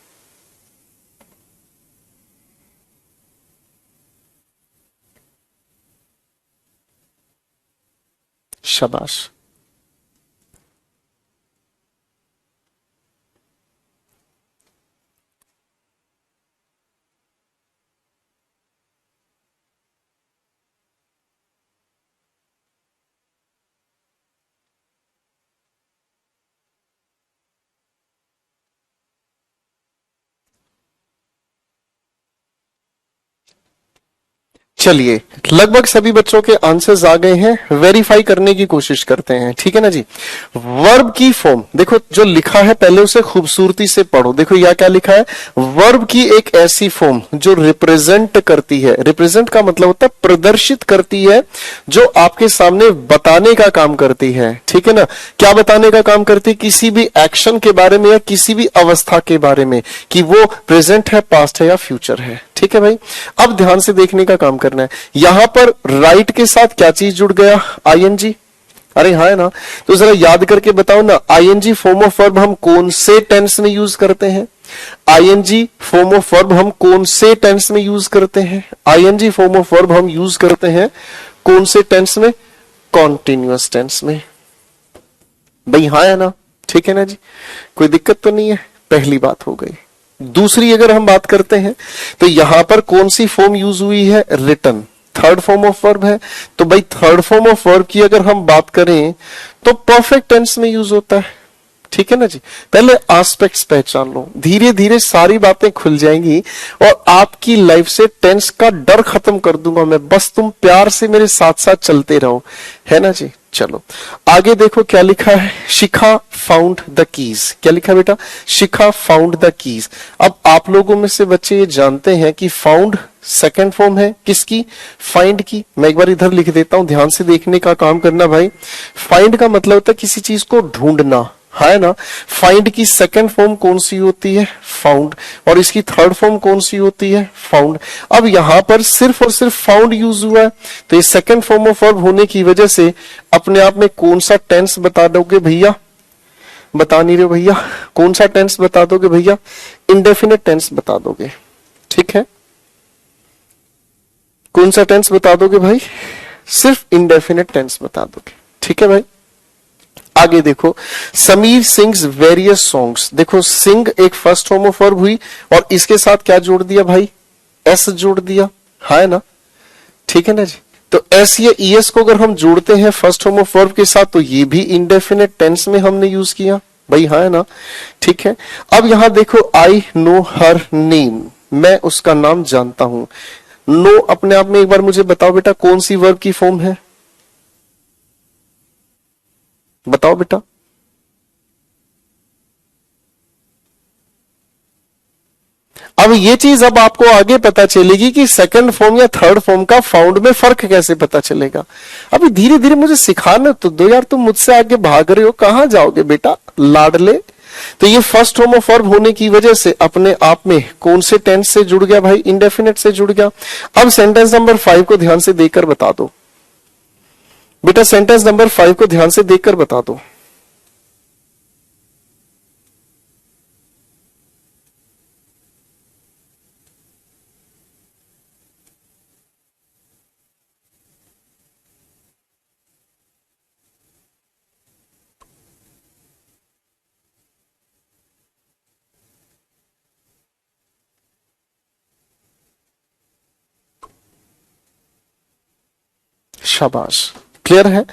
शाबाश। चलिए, लगभग सभी बच्चों के आंसर्स आ गए हैं, वेरीफाई करने की कोशिश करते हैं, ठीक है ना जी। वर्ब की फॉर्म देखो, जो लिखा है पहले उसे खूबसूरती से पढ़ो। देखो यह क्या लिखा है, वर्ब की एक ऐसी फॉर्म जो रिप्रेजेंट करती है, रिप्रेजेंट का मतलब होता है प्रदर्शित करती है, जो आपके सामने बताने का काम करती है, ठीक है ना। क्या बताने का काम करती है, किसी भी एक्शन के बारे में या किसी भी अवस्था के बारे में, कि वो प्रेजेंट है, पास्ट है या फ्यूचर है, ठीक है भाई। अब ध्यान से देखने का काम करना है, यहां पर राइट के साथ क्या चीज जुड़ गया, आईएनजी। अरे हाँ है ना, तो जरा याद करके बताओ ना, आईएनजी फॉर्म ऑफ वर्ब हम कौन से टेंस में यूज करते हैं, आईएनजी फॉर्म ऑफ वर्ब हम कौन से टेंस में यूज करते हैं, आईएनजी फॉर्म ऑफ वर्ब हम यूज करते हैं कौन से टेंस में, कॉन्टिन्यूअस टेंस में। भाई हाँ है ना, ठीक है ना जी, कोई दिक्कत तो नहीं है, पहली बात हो गई। दूसरी अगर हम बात करते हैं तो यहां पर कौन सी फॉर्म यूज हुई है, written, third form of verb है। तो भाई थर्ड फॉर्म ऑफ वर्ब की अगर हम बात करें तो परफेक्ट टेंस में यूज होता है, ठीक है ना जी। पहले एस्पेक्ट्स पहचान लो, धीरे धीरे सारी बातें खुल जाएंगी और आपकी लाइफ से टेंस का डर खत्म कर दूंगा मैं, बस तुम प्यार से मेरे साथ साथ चलते रहो, है ना जी। चलो आगे देखो क्या लिखा है, शिखा फाउंड द कीज। क्या लिखा है बेटा, शिखा फाउंड द कीज। अब आप लोगों में से बच्चे ये जानते हैं कि फाउंड सेकंड फॉर्म है किसकी, फाइंड की। मैं एक बार इधर लिख देता हूं, ध्यान से देखने का काम करना भाई। फाइंड का मतलब होता है किसी चीज को ढूंढना, है ना। फाइंड की सेकंड फॉर्म कौन सी होती है, फाउंड, और इसकी थर्ड फॉर्म कौन सी होती है, फाउंड। अब यहां पर सिर्फ और सिर्फ फाउंड यूज हुआ है, तो ये सेकंड फॉर्म ऑफ वर्ब होने की वजह से अपने आप में कौन सा टेंस बता दोगे भैया, बता नहीं रहे हो भैया, कौन सा टेंस बता दोगे भैया, इंडेफिनेट टेंस बता दोगे, ठीक है। कौन सा टेंस बता दोगे भाई, सिर्फ इंडेफिनेट टेंस बता दोगे, ठीक है भाई। आगे देखो, समीर सिंग्स वेरियस सॉन्ग्स। देखो सिंग एक फर्स्ट फॉर्म ऑफ वर्ब हुई और इसके साथ क्या जोड़ दिया भाई, एस जोड़ दिया, है ना, ठीक है ना जी। तो एस या ईएस को अगर हम जोड़ते हैं फर्स्ट फॉर्म ऑफ वर्ब के साथ तो ये भी इंडेफिनेट टेंस में हमने यूज किया, भाई हाँ है ना, ठीक है। अब यहां देखो, आई नो हर नेम, मैं उसका नाम जानता हूं। नो अपने आप में एक बार मुझे बताओ बेटा कौन सी वर्ब की फॉर्म है, बताओ बेटा। अब ये चीज अब आपको आगे पता चलेगी कि सेकंड फॉर्म या थर्ड फॉर्म का फाउंड में फर्क कैसे पता चलेगा। अभी धीरे धीरे मुझे सिखाने तो दो यार, तुम मुझसे आगे भाग रहे हो, कहां जाओगे बेटा लाडले। तो ये फर्स्ट फॉर्म ऑफ वर्ब होने की वजह से अपने आप में कौन से टेंस से जुड़ गया भाई, इंडेफिनेट से जुड़ गया। अब सेंटेंस नंबर 5 को ध्यान से देखकर बता दो बेटा, सेंटेंस नंबर 5 को ध्यान से देखकर बता दो। शाबाश, क्लियर है।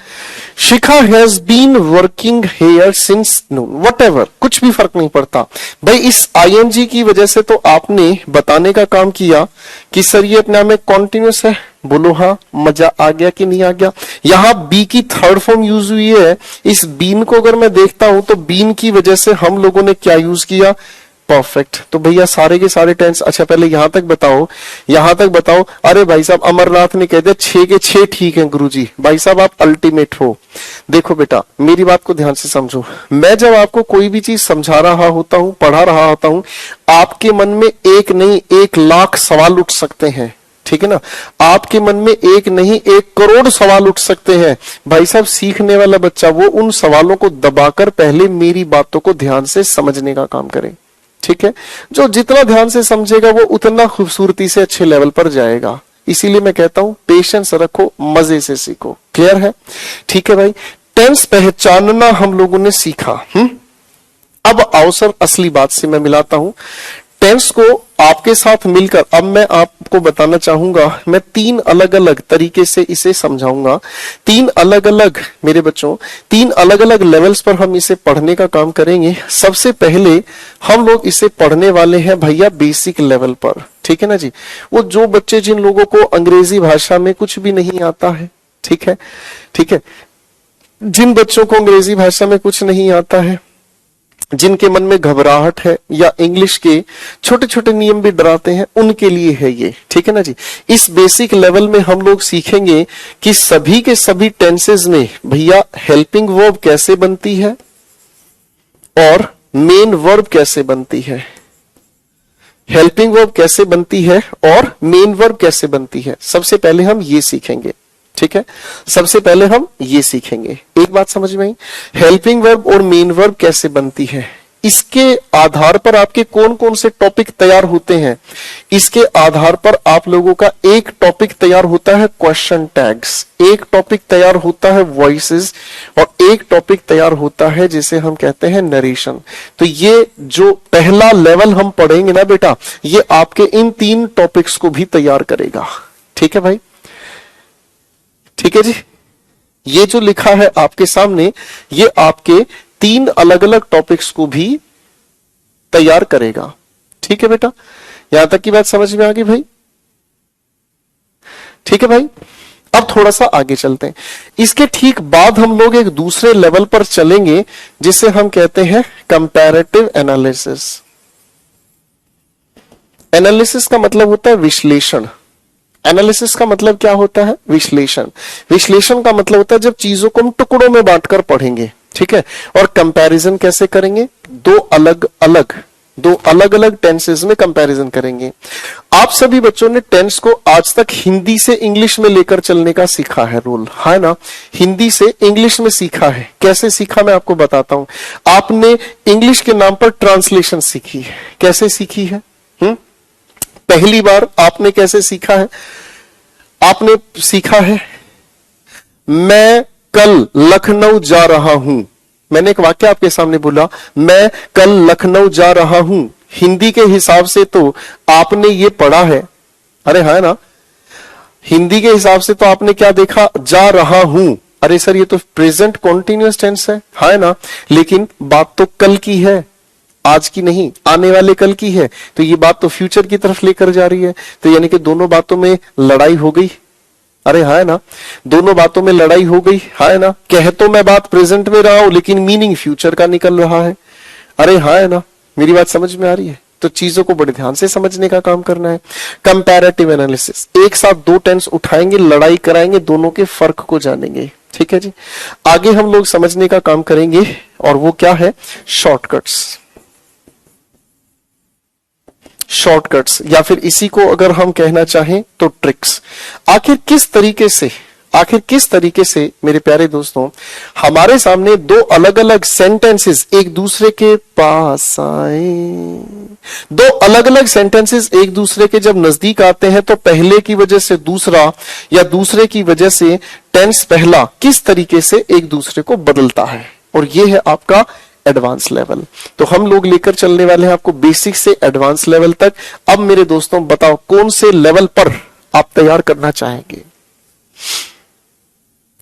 Shikha has been working here since noon, whatever, कुछ भी फर्क नहीं पड़ता भाई। इस आईएनजी की वजह से तो आपने बताने का काम किया कि सर ये अपने आप में कॉन्टिन्यूस है, बोलो हाँ, मजा आ गया कि नहीं आ गया। यहां बी की थर्ड फॉर्म यूज हुई है, इस बीन को अगर मैं देखता हूं तो बीन की वजह से हम लोगों ने क्या यूज किया, परफेक्ट। तो भैया सारे के सारे टेंस, अच्छा पहले यहां तक बताओ, यहां तक बताओ। अरे भाई साहब अमरनाथ ने कह दिया 6 के 6 ठीक है गुरुजी। भाई साहब आप अल्टीमेट हो। देखो बेटा मेरी बात को ध्यान से समझो, मैं जब आपको कोई भी चीज समझा रहा होता हूं, पढ़ा रहा होता हूं, आपके मन में एक नहीं 1,00,000 सवाल उठ सकते हैं, ठीक है ना। आपके मन में एक नहीं 1,00,00,000 सवाल उठ सकते हैं। भाई साहब सीखने वाला बच्चा वो उन सवालों को दबाकर पहले मेरी बातों को ध्यान से समझने का काम करे, ठीक है। जो जितना ध्यान से समझेगा वो उतना खूबसूरती से अच्छे लेवल पर जाएगा। इसीलिए मैं कहता हूं पेशेंस रखो, मजे से सीखो। क्लियर है? ठीक है भाई, टेंस पहचानना हम लोगों ने सीखा। अब आओ सर असली बात से मैं मिलाता हूं टेंस को आपके साथ मिलकर। अब मैं आपको बताना चाहूंगा, मैं 3 अलग अलग तरीके से इसे समझाऊंगा। 3 अलग अलग मेरे बच्चों, 3 अलग अलग लेवल्स पर हम इसे पढ़ने का काम करेंगे। सबसे पहले हम लोग इसे पढ़ने वाले हैं भैया बेसिक लेवल पर, ठीक है ना जी। वो जो बच्चे जिन लोगों को अंग्रेजी भाषा में कुछ भी नहीं आता है, ठीक है, ठीक है, जिन बच्चों को अंग्रेजी भाषा में कुछ नहीं आता है, जिनके मन में घबराहट है या इंग्लिश के छोटे छोटे नियम भी डराते हैं, उनके लिए है ये, ठीक है ना जी। इस बेसिक लेवल में हम लोग सीखेंगे कि सभी के सभी टेंसेस में भैया हेल्पिंग वर्ब कैसे बनती है और मेन वर्ब कैसे बनती है, हेल्पिंग वर्ब कैसे बनती है और मेन वर्ब कैसे बनती है। सबसे पहले हम ये सीखेंगे, ठीक है। सबसे पहले हम ये सीखेंगे। एक बात समझ में आई, हेल्पिंग वर्ब और मेन वर्ब कैसे बनती है। इसके आधार पर आपके कौन कौन से टॉपिक तैयार होते हैं। इसके आधार पर आप लोगों का एक टॉपिक तैयार होता है क्वेश्चन टैग्स, एक टॉपिक तैयार होता है वॉइसेस, और एक टॉपिक तैयार होता है जिसे हम कहते हैं नरेशन। तो ये जो पहला लेवल हम पढ़ेंगे ना बेटा, ये आपके इन 3 टॉपिक्स को भी तैयार करेगा, ठीक है भाई, ठीक है जी। ये जो लिखा है आपके सामने, ये आपके 3 अलग अलग टॉपिक्स को भी तैयार करेगा, ठीक है बेटा। यहां तक की बात समझ में आ गई भाई, ठीक है भाई। अब थोड़ा सा आगे चलते हैं। इसके ठीक बाद हम लोग एक दूसरे लेवल पर चलेंगे जिसे हम कहते हैं कंपैरेटिव एनालिसिस। एनालिसिस का मतलब होता है विश्लेषण। एनालिसिस का मतलब क्या होता है? विश्लेषण। विश्लेषण का मतलब होता है जब चीजों को हम टुकड़ों में बांटकर पढ़ेंगे, ठीक है। और कंपैरिजन कैसे करेंगे? दो अलग अलग टेंसेस में कंपैरिजन करेंगे। आप सभी बच्चों ने टेंस को आज तक हिंदी से इंग्लिश में लेकर चलने का सीखा है रूल, है ना। हिंदी से इंग्लिश में सीखा है। कैसे सीखा मैं आपको बताता हूं। आपने इंग्लिश के नाम पर ट्रांसलेशन सीखी है। कैसे सीखी है? पहली बार आपने कैसे सीखा है? आपने सीखा है मैं कल लखनऊ जा रहा हूं। मैंने एक वाक्य आपके सामने बोला, मैं कल लखनऊ जा रहा हूं। हिंदी के हिसाब से तो आपने ये पढ़ा है, अरे है ना। हिंदी के हिसाब से तो आपने क्या देखा? जा रहा हूं। अरे सर ये तो प्रेजेंट कॉन्टिन्यूअस टेंस है ना। लेकिन बात तो कल की है, आज की नहीं, आने वाले कल की है। तो ये बात तो फ्यूचर की तरफ लेकर जा रही है। तो यानी कि दोनों बातों में लड़ाई हो गई। अरे है ना, दोनों बातों में लड़ाई हो गई, है ना। कह तो मैं बात प्रेजेंट में रहा हूं लेकिन मीनिंग फ्यूचर का निकल रहा है। अरे है ना, मेरी बात समझ में आ रही है। तो चीजों को बड़े ध्यान से समझने का काम करना है। कंपैरेटिव एनालिसिस, एक साथ 2 टेंस उठाएंगे, लड़ाई कराएंगे, दोनों के फर्क को जानेंगे, ठीक है जी। आगे हम लोग समझने का काम करेंगे और वो क्या है? शॉर्टकट्स। शॉर्टकट्स या फिर इसी को अगर हम कहना चाहें तो ट्रिक्स। आखिर किस तरीके से मेरे प्यारे दोस्तों हमारे सामने 2 अलग अलग सेंटेंसेस एक दूसरे के पास आए। 2 अलग अलग सेंटेंसेस एक दूसरे के जब नजदीक आते हैं तो पहले की वजह से दूसरा या दूसरे की वजह से टेंस पहला किस तरीके से एक दूसरे को बदलता है। और ये है आपका एडवांस लेवल। तो हम लोग लेकर चलने वाले हैं आपको बेसिक से एडवांस लेवल तक। अब मेरे दोस्तों बताओ कौन से लेवल पर आप तैयार करना चाहेंगे?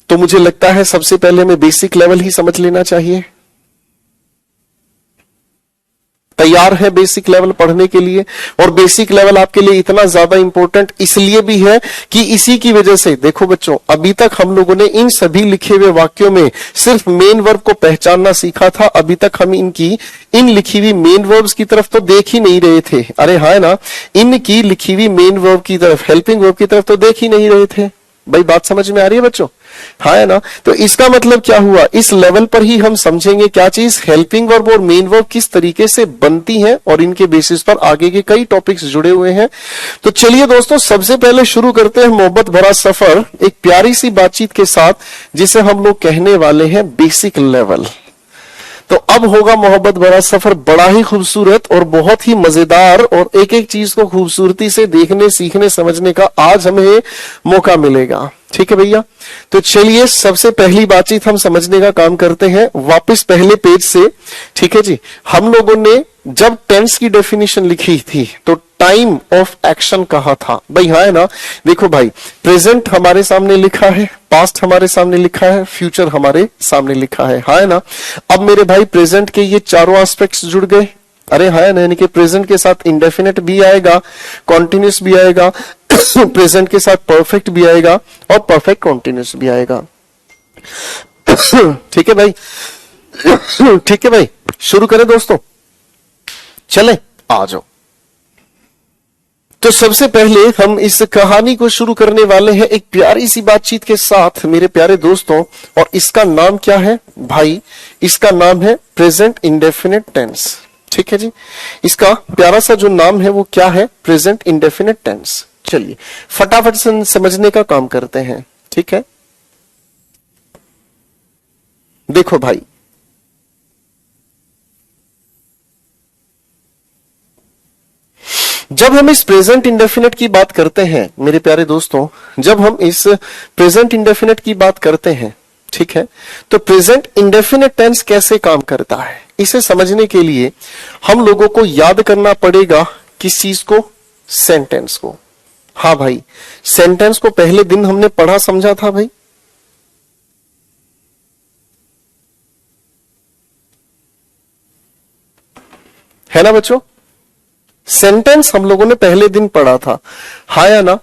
तो मुझे लगता है सबसे पहले हमें बेसिक लेवल ही समझ लेना चाहिए। तैयार है बेसिक लेवल पढ़ने के लिए। और बेसिक लेवल आपके लिए इतना ज्यादा इंपॉर्टेंट इसलिए भी है कि इसी की वजह से देखो बच्चों, अभी तक हम लोगों ने इन सभी लिखे हुए वाक्यों में सिर्फ मेन वर्ब को पहचानना सीखा था। अभी तक हम इन लिखी हुई मेन वर्ब्स की तरफ तो देख ही नहीं रहे थे। अरे हाँ ना, इनकी लिखी हुई मेन वर्ब की तरफ, हेल्पिंग वर्ब की तरफ तो देख ही नहीं रहे थे। भाई बात समझ में आ रही है बच्चों? हाँ है ना। तो इसका मतलब क्या हुआ, इस लेवल पर ही हम समझेंगे क्या चीज, हेल्पिंग वर्ब और मेन वर्ब किस तरीके से बनती हैं और इनके बेसिस पर आगे के कई टॉपिक्स जुड़े हुए हैं। तो चलिए दोस्तों, सबसे पहले शुरू करते हैं मोहब्बत भरा सफर एक प्यारी सी बातचीत के साथ, जिसे हम लोग कहने वाले हैं बेसिक लेवल। तो अब होगा मोहब्बत भरा सफर बड़ा ही खूबसूरत और बहुत ही मजेदार, और एक एक चीज को खूबसूरती से देखने, सीखने, समझने का आज हमें मौका मिलेगा। ठीक है भैया, तो चलिए सबसे पहली बातचीत हम समझने का काम करते हैं वापस पहले पेज से। ठीक है जी, हम लोगों ने जब टेंस की डेफिनेशन लिखी थी तो टाइम ऑफ एक्शन कहा था। भाई हाँ है ना, देखो भाई, प्रेजेंट हमारे सामने लिखा है, पास्ट हमारे सामने लिखा है, फ्यूचर हमारे सामने लिखा है। हाँ है ना। अब मेरे भाई प्रेजेंट के ये चारों एस्पेक्ट्स जुड़ गए। अरे हाँ है ना, यानी कि प्रेजेंट के साथ इंडेफिनिट भी आएगा, कॉन्टिन्यूस भी आएगा, प्रेजेंट के साथ परफेक्ट भी आएगा और परफेक्ट कॉन्टिन्यूस भी आएगा। ठीक है भाई, ठीक है भाई, शुरू करें दोस्तों, चले आ जाओ। तो सबसे पहले हम इस कहानी को शुरू करने वाले हैं एक प्यारी सी बातचीत के साथ मेरे प्यारे दोस्तों, और इसका नाम क्या है भाई, इसका नाम है प्रेजेंट इंडेफिनिट टेंस। ठीक है जी, इसका प्यारा सा जो नाम है वो क्या है, प्रेजेंट इंडेफिनिट टेंस। चलिए फटाफट से समझने का काम करते हैं। ठीक है, देखो भाई, जब हम इस प्रेजेंट इंडेफिनिट की बात करते हैं मेरे प्यारे दोस्तों, जब हम इस प्रेजेंट इंडेफिनिट की बात करते हैं, ठीक है, तो प्रेजेंट इंडेफिनिट टेंस कैसे काम करता है, इसे समझने के लिए हम लोगों को याद करना पड़ेगा किस चीज को, सेंटेंस को। हाँ भाई, सेंटेंस को पहले दिन हमने पढ़ा समझा था भाई, है ना बच्चों, सेंटेंस हम लोगों ने पहले दिन पढ़ा था। हाँ या ना,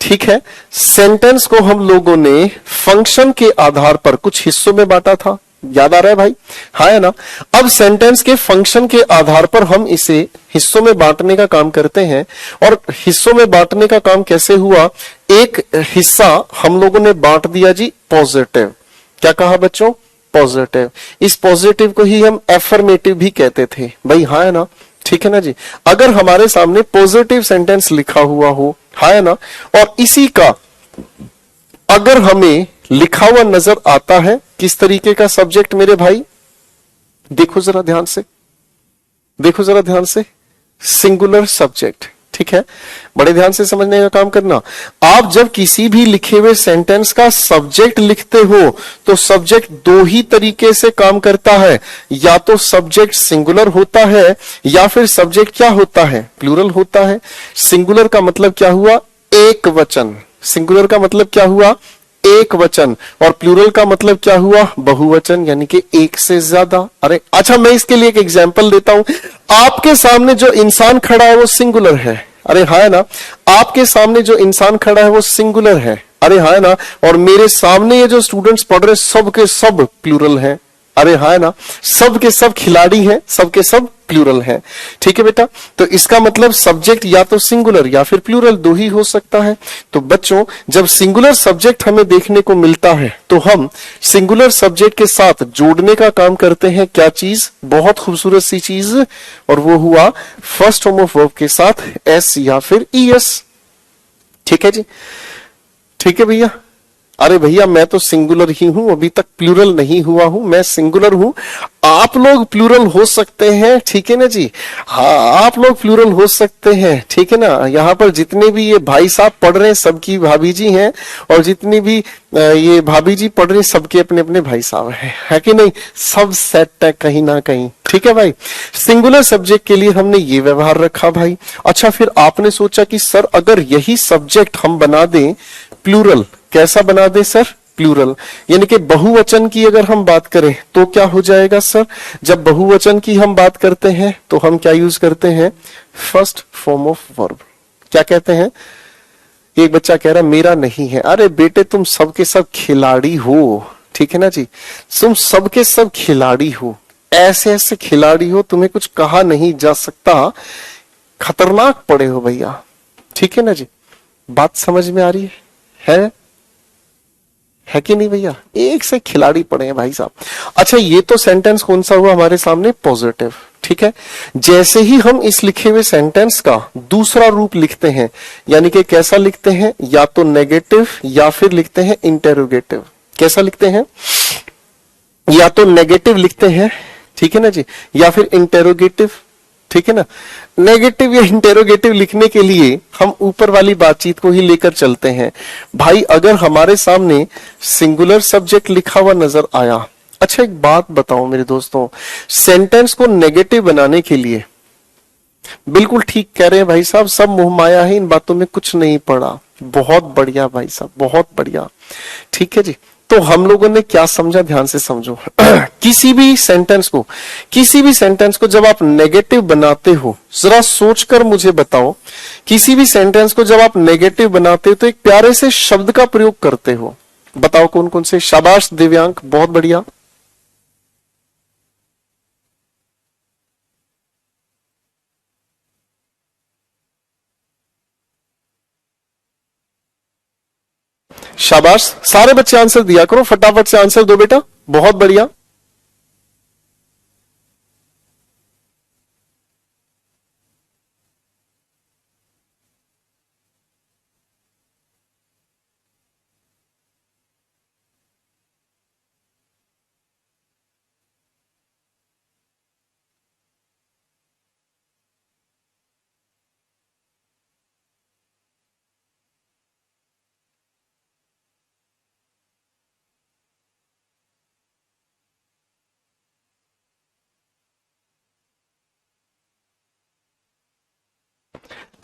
ठीक है। सेंटेंस को हम लोगों ने फंक्शन के आधार पर कुछ हिस्सों में बांटा था, याद आ रहा है भाई? हाँ या ना। अब सेंटेंस के फंक्शन के आधार पर हम इसे हिस्सों में बांटने का काम करते हैं। और हिस्सों में बांटने का काम कैसे हुआ, एक हिस्सा हम लोगों ने बांट दिया जी पॉजिटिव। क्या कहा बच्चों, पॉजिटिव। इस पॉजिटिव को ही हम एफर्मेटिव भी कहते थे भाई, हाँ है ना, ठीक है ना जी। अगर हमारे सामने पॉजिटिव सेंटेंस लिखा हुआ हो, हाँ है ना, और इसी का अगर हमें लिखा हुआ नजर आता है किस तरीके का सब्जेक्ट मेरे भाई, देखो जरा ध्यान से, देखो जरा ध्यान से, सिंगुलर सब्जेक्ट। ठीक है, बड़े ध्यान से समझने का काम करना। आप जब किसी भी लिखे हुए सेंटेंस का सब्जेक्ट लिखते हो तो सब्जेक्ट दो ही तरीके से काम करता है, या तो सब्जेक्ट सिंगुलर होता है या फिर सब्जेक्ट क्या होता है, प्लूरल होता है। सिंगुलर का मतलब क्या हुआ, एक वचन। सिंगुलर का मतलब क्या हुआ, एक वचन। और प्लूरल का मतलब क्या हुआ, बहुवचन, यानी कि एक से ज्यादा। अरे अच्छा, मैं इसके लिए एक एग्जांपल देता हूं। आपके सामने जो इंसान खड़ा है वो सिंगुलर है, अरे हाँ है ना। आपके सामने जो इंसान खड़ा है वो सिंगुलर है, अरे हाँ है ना। और मेरे सामने ये जो स्टूडेंट्स पढ़ रहे सब के सब प्लूरल हैं, अरे हाँ है ना। सब के सब खिलाड़ी हैं, सब के सब प्लूरल हैं। ठीक है बेटा, तो इसका मतलब सब्जेक्ट या तो सिंगुलर या फिर प्लूरल दो ही हो सकता है। तो बच्चों, जब सिंगुलर सब्जेक्ट हमें देखने को मिलता है तो हम सिंगुलर सब्जेक्ट के साथ जोड़ने का काम करते हैं। क्या चीज, बहुत खूबसूरत सी चीज, और वो हुआ फर्स्ट फॉर्म ऑफ वर्ब के साथ एस या फिर ईएस। ठीक है जी, ठीक है भैया। अरे भैया, मैं तो सिंगुलर ही हूं, अभी तक प्लूरल नहीं हुआ हूं, मैं सिंगुलर हूं। आप लोग प्लूरल हो सकते हैं, ठीक है ना जी। हाँ, आप लोग प्लूरल हो सकते हैं, ठीक है ना। यहाँ पर जितने भी ये भाई साहब पढ़ रहे हैं सबकी भाभी जी हैं, और जितनी भी ये भाभी जी पढ़ रहे हैं सबके अपने अपने भाई साहब हैं, है कि नहीं। सब सेट है कहीं ना कहीं, ठीक है भाई। सिंगुलर सब्जेक्ट के लिए हमने ये व्यवहार रखा भाई। अच्छा, फिर आपने सोचा कि सर अगर यही सब्जेक्ट हम बना दें प्लूरल, कैसा बना दे सर, प्लूरल, यानी कि बहुवचन की अगर हम बात करें तो क्या हो जाएगा सर? जब बहुवचन की हम बात करते हैं तो हम क्या यूज करते हैं? First form of verb. क्या कहते हैं? एक बच्चा कह रहा मेरा नहीं है। अरे बेटे तुम सबके सब खिलाड़ी हो, ठीक है ना जी, तुम सबके सब खिलाड़ी हो, ऐसे ऐसे खिलाड़ी हो, तुम्हें कुछ कहा नहीं जा सकता, खतरनाक पड़े हो भैया, ठीक है ना जी। बात समझ में आ रही है कि नहीं भैया? एक से खिलाड़ी पड़े हैं भाई साहब। अच्छा ये तो सेंटेंस कौन सा हुआ हमारे सामने? पॉजिटिव, ठीक है। जैसे ही हम इस लिखे हुए सेंटेंस का दूसरा रूप लिखते हैं, यानी कि कैसा लिखते हैं? या तो नेगेटिव या फिर लिखते हैं इंटेरोगेटिव। कैसा लिखते हैं? या तो नेगेटिव लिखते हैं, ठीक है ना जी, या फिर इंटेरोगेटिव, ठीक है ना। नेगेटिव या इंटेरोगेटिव लिखने के लिए हम ऊपर वाली बातचीत को ही लेकर चलते हैं। भाई अगर हमारे सामने सिंगुलर सब्जेक्ट लिखा हुआ नजर आया, अच्छा एक बात बताओ मेरे दोस्तों, सेंटेंस को नेगेटिव बनाने के लिए, बिल्कुल ठीक कह रहे हैं भाई साहब, सब मोह माया है, इन बातों में कुछ नहीं पड़ा। बहुत बढ़िया भाई साहब, बहुत बढ़िया, ठीक है जी। तो हम लोगों ने क्या समझा, ध्यान से समझो। किसी भी सेंटेंस को जब आप नेगेटिव बनाते हो, जरा सोचकर मुझे बताओ, किसी भी सेंटेंस को जब आप नेगेटिव बनाते हो तो एक प्यारे से शब्द का प्रयोग करते हो। बताओ कौन कौन से? शाबाश दिव्यांक, बहुत बढ़िया। शाबाश, सारे बच्चे आंसर दिया करो, फटाफट से आंसर दो बेटा, बहुत बढ़िया।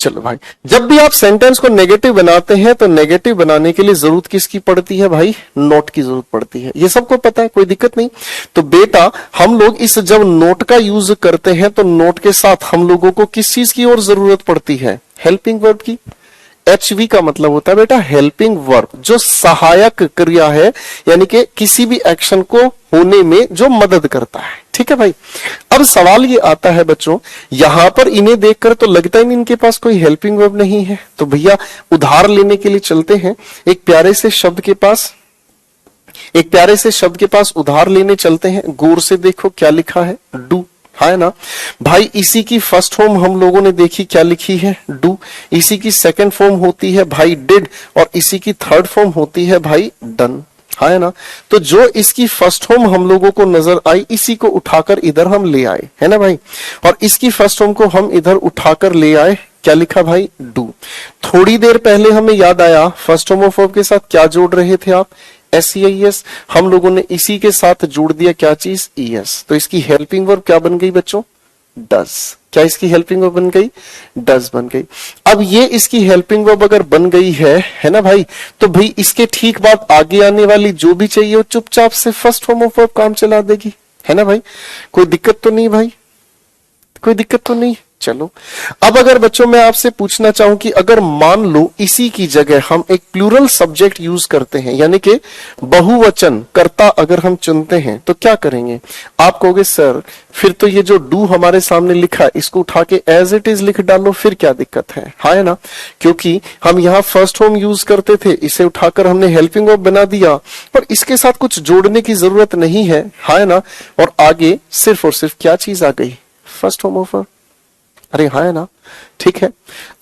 चलो भाई, जब भी आप सेंटेंस को नेगेटिव बनाते हैं तो नेगेटिव बनाने के लिए जरूरत किसकी पड़ती है भाई? नोट की जरूरत पड़ती है। ये सबको पता है, कोई दिक्कत नहीं। तो बेटा हम लोग इस जब नोट का यूज करते हैं तो नोट के साथ हम लोगों को किस चीज की और जरूरत पड़ती है? हेल्पिंग वर्ब की। HV का मतलब होता है बेटा हेल्पिंग वर्ब, जो सहायक क्रिया है, यानी कि किसी भी एक्शन को होने में जो मदद करता है, ठीक है भाई। अब सवाल ये आता है बच्चों, यहां पर इन्हें देखकर तो लगता ही नहीं इनके पास कोई हेल्पिंग वर्ब नहीं है, तो भैया उधार लेने के लिए चलते हैं एक प्यारे से शब्द के पास उधार लेने चलते हैं। गौर से देखो क्या लिखा है? डू, है ना भाई। इसी की फर्स्ट फॉर्म हम लोगों ने देखी, क्या लिखी है? डू। इसी की सेकंड फॉर्म होती है भाई डिड, और इसी की थर्ड फॉर्म होती है भाई डन, है ना। तो जो इसकी फर्स्ट फॉर्म हम लोगों को नजर आई, इसी को उठाकर इधर हम ले आए, है ना भाई। और इसकी फर्स्ट फॉर्म को हम इधर उठाकर ले आए, क्या लिखा भाई? डू। थोड़ी देर पहले हमें याद आया फर्स्ट फॉर्म ऑफ वर्ब के साथ क्या जोड़ रहे थे आप? SEIS। हम लोगों ने इसी के साथ जोड़ दिया क्या चीज? ES। तो इसकी हेल्पिंग वर्ब क्या बन गई बच्चों? डज। क्या इसकी हेल्पिंग वर्ब बन गई? डज बन गई। अब ये इसकी हेल्पिंग वर्ब अगर बन गई है ना भाई, तो भाई इसके ठीक बाद आगे आने वाली जो भी चाहिए वो चुपचाप से फर्स्ट फॉर्म ऑफ वर्ब काम चला देगी, है ना भाई। कोई दिक्कत तो नहीं भाई? कोई दिक्कत तो नहीं? चलो, अब अगर बच्चों मैं आपसे पूछना चाहूं कि अगर मान लो इसी की जगह हम एक प्लूरल सब्जेक्ट यूज करते हैं, यानी कि बहुवचन कर्ता अगर हम चुनते हैं, तो क्या करेंगे? आप कहोगे सर फिर तो ये जो डू हमारे सामने लिखा है इसको उठा के एज इट इज लिख डालो, फिर क्या दिक्कत है? हाँ है ना, क्योंकि हम यहाँ फर्स्ट फॉर्म यूज करते थे, इसे उठाकर हमने हेल्पिंग वर्ब बना दिया, पर इसके साथ कुछ जोड़ने की जरूरत नहीं है, हाँ है ना। और आगे सिर्फ और सिर्फ क्या चीज आ गई? First form of verb. अरे हाँ है ना, ठीक है।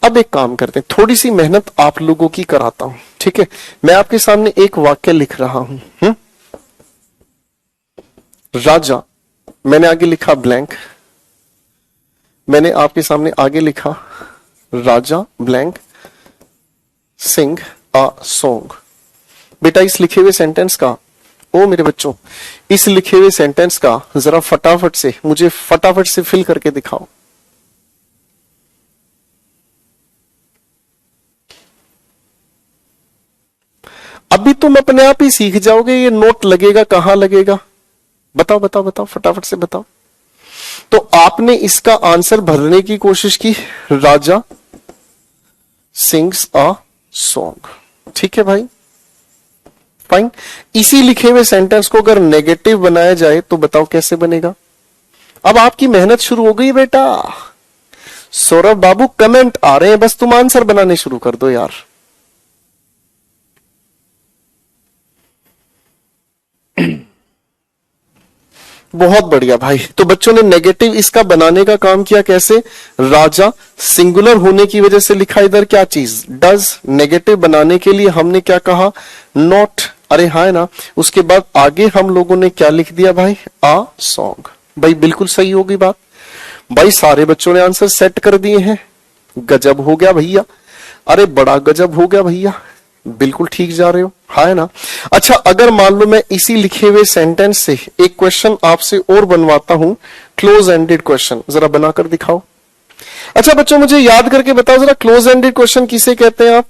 अब एक काम करते हैं, थोड़ी सी मेहनत आप लोगों की कराता हूं, ठीक है। मैं आपके सामने एक वाक्य लिख रहा हूं। राजा, मैंने आगे लिखा ब्लैंक, मैंने आपके सामने आगे लिखा राजा ब्लैंक सिंग अ सॉन्ग। बेटा इस लिखे हुए सेंटेंस का, ओ मेरे बच्चों, इस लिखे हुए सेंटेंस का जरा फटाफट से मुझे फटाफट से फिल करके दिखाओ। अभी तुम अपने आप ही सीख जाओगे ये नोट लगेगा कहां लगेगा। बताओ बताओ बताओ, फटाफट से बताओ। तो आपने इसका आंसर भरने की कोशिश की, राजा सिंग्स अ सॉन्ग। ठीक है भाई, फाइन। इसी लिखे हुए सेंटेंस को अगर नेगेटिव बनाया जाए तो बताओ कैसे बनेगा। अब आपकी मेहनत शुरू हो गई बेटा। सौरभ बाबू कमेंट आ रहे हैं, बस तुम आंसर बनाने शुरू कर दो यार। बहुत बढ़िया भाई। तो बच्चों ने नेगेटिव इसका बनाने का काम किया, कैसे? राजा सिंगुलर होने की वजह से लिखा इधर क्या चीज, डज। नेगेटिव बनाने के लिए हमने क्या कहा, नॉट। अरे हाँ है ना। उसके बाद आगे हम लोगों ने क्या लिख दिया भाई, आ सॉन्ग। भाई बिल्कुल सही होगी बात। भाई सारे बच्चों ने आंसर सेट कर दिए हैं। गजब हो गया भैया, अरे बड़ा गजब हो गया भैया, बिल्कुल ठीक जा रहे हो, हाँ है ना। अच्छा, अगर मान लो मैं इसी लिखे हुए सेंटेंस से एक क्वेश्चन आपसे और बनवाता हूं, क्लोज एंडेड क्वेश्चन, जरा बनाकर दिखाओ। अच्छा बच्चों मुझे याद करके बताओ जरा, क्लोज एंडेड क्वेश्चन किसे कहते हैं आप?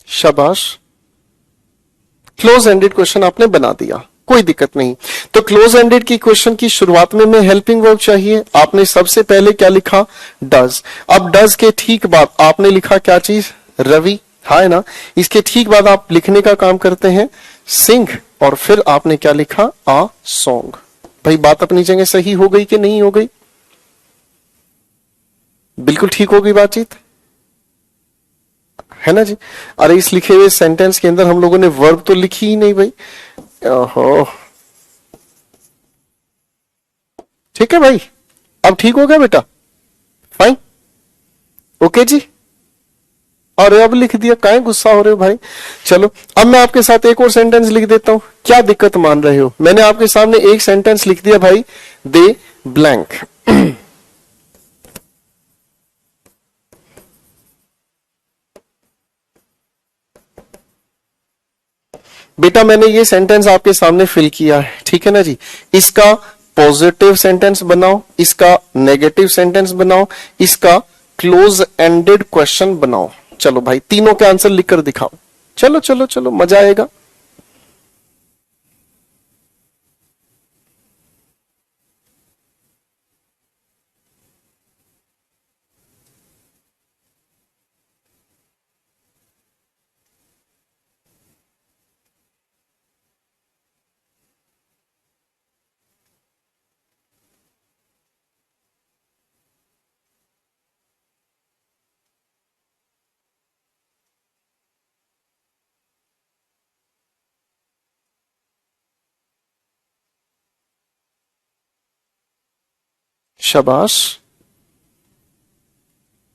शाबाश, क्लोज एंडेड क्वेश्चन आपने बना दिया, कोई दिक्कत नहीं। तो क्लोज एंडेड की क्वेश्चन की शुरुआत में हेल्पिंग वर्ब चाहिए। आपने सबसे पहले क्या लिखा, डज। अब डज के ठीक बाद आपने लिखा क्या चीज, रवि, है ना। इसके ठीक बाद आप लिखने का काम करते हैं सिंग, और फिर आपने क्या लिखा, आ सॉन्ग। भाई बात अपनी जगह सही हो गई कि नहीं हो गई? बिल्कुल ठीक हो गई बातचीत, है ना जी। अरे इस लिखे हुए सेंटेंस के अंदर हम लोगों ने वर्ब तो लिखी ही नहीं भाई। ओहो, ठीक है भाई, अब ठीक हो गया बेटा, फाइन, ओके जी। और अब लिख दिया, काहे गुस्सा हो रहे हो भाई। चलो अब मैं आपके साथ एक और सेंटेंस लिख देता हूं, क्या दिक्कत मान रहे हो? मैंने आपके सामने एक सेंटेंस लिख दिया भाई, दे ब्लैंक। बेटा मैंने ये सेंटेंस आपके सामने फिल किया है, ठीक है ना जी। इसका पॉजिटिव सेंटेंस बनाओ, इसका नेगेटिव सेंटेंस बनाओ, इसका क्लोज एंडेड क्वेश्चन बनाओ। चलो भाई तीनों के आंसर लिखकर दिखाओ। चलो चलो चलो, मजा आएगा। शाबाश,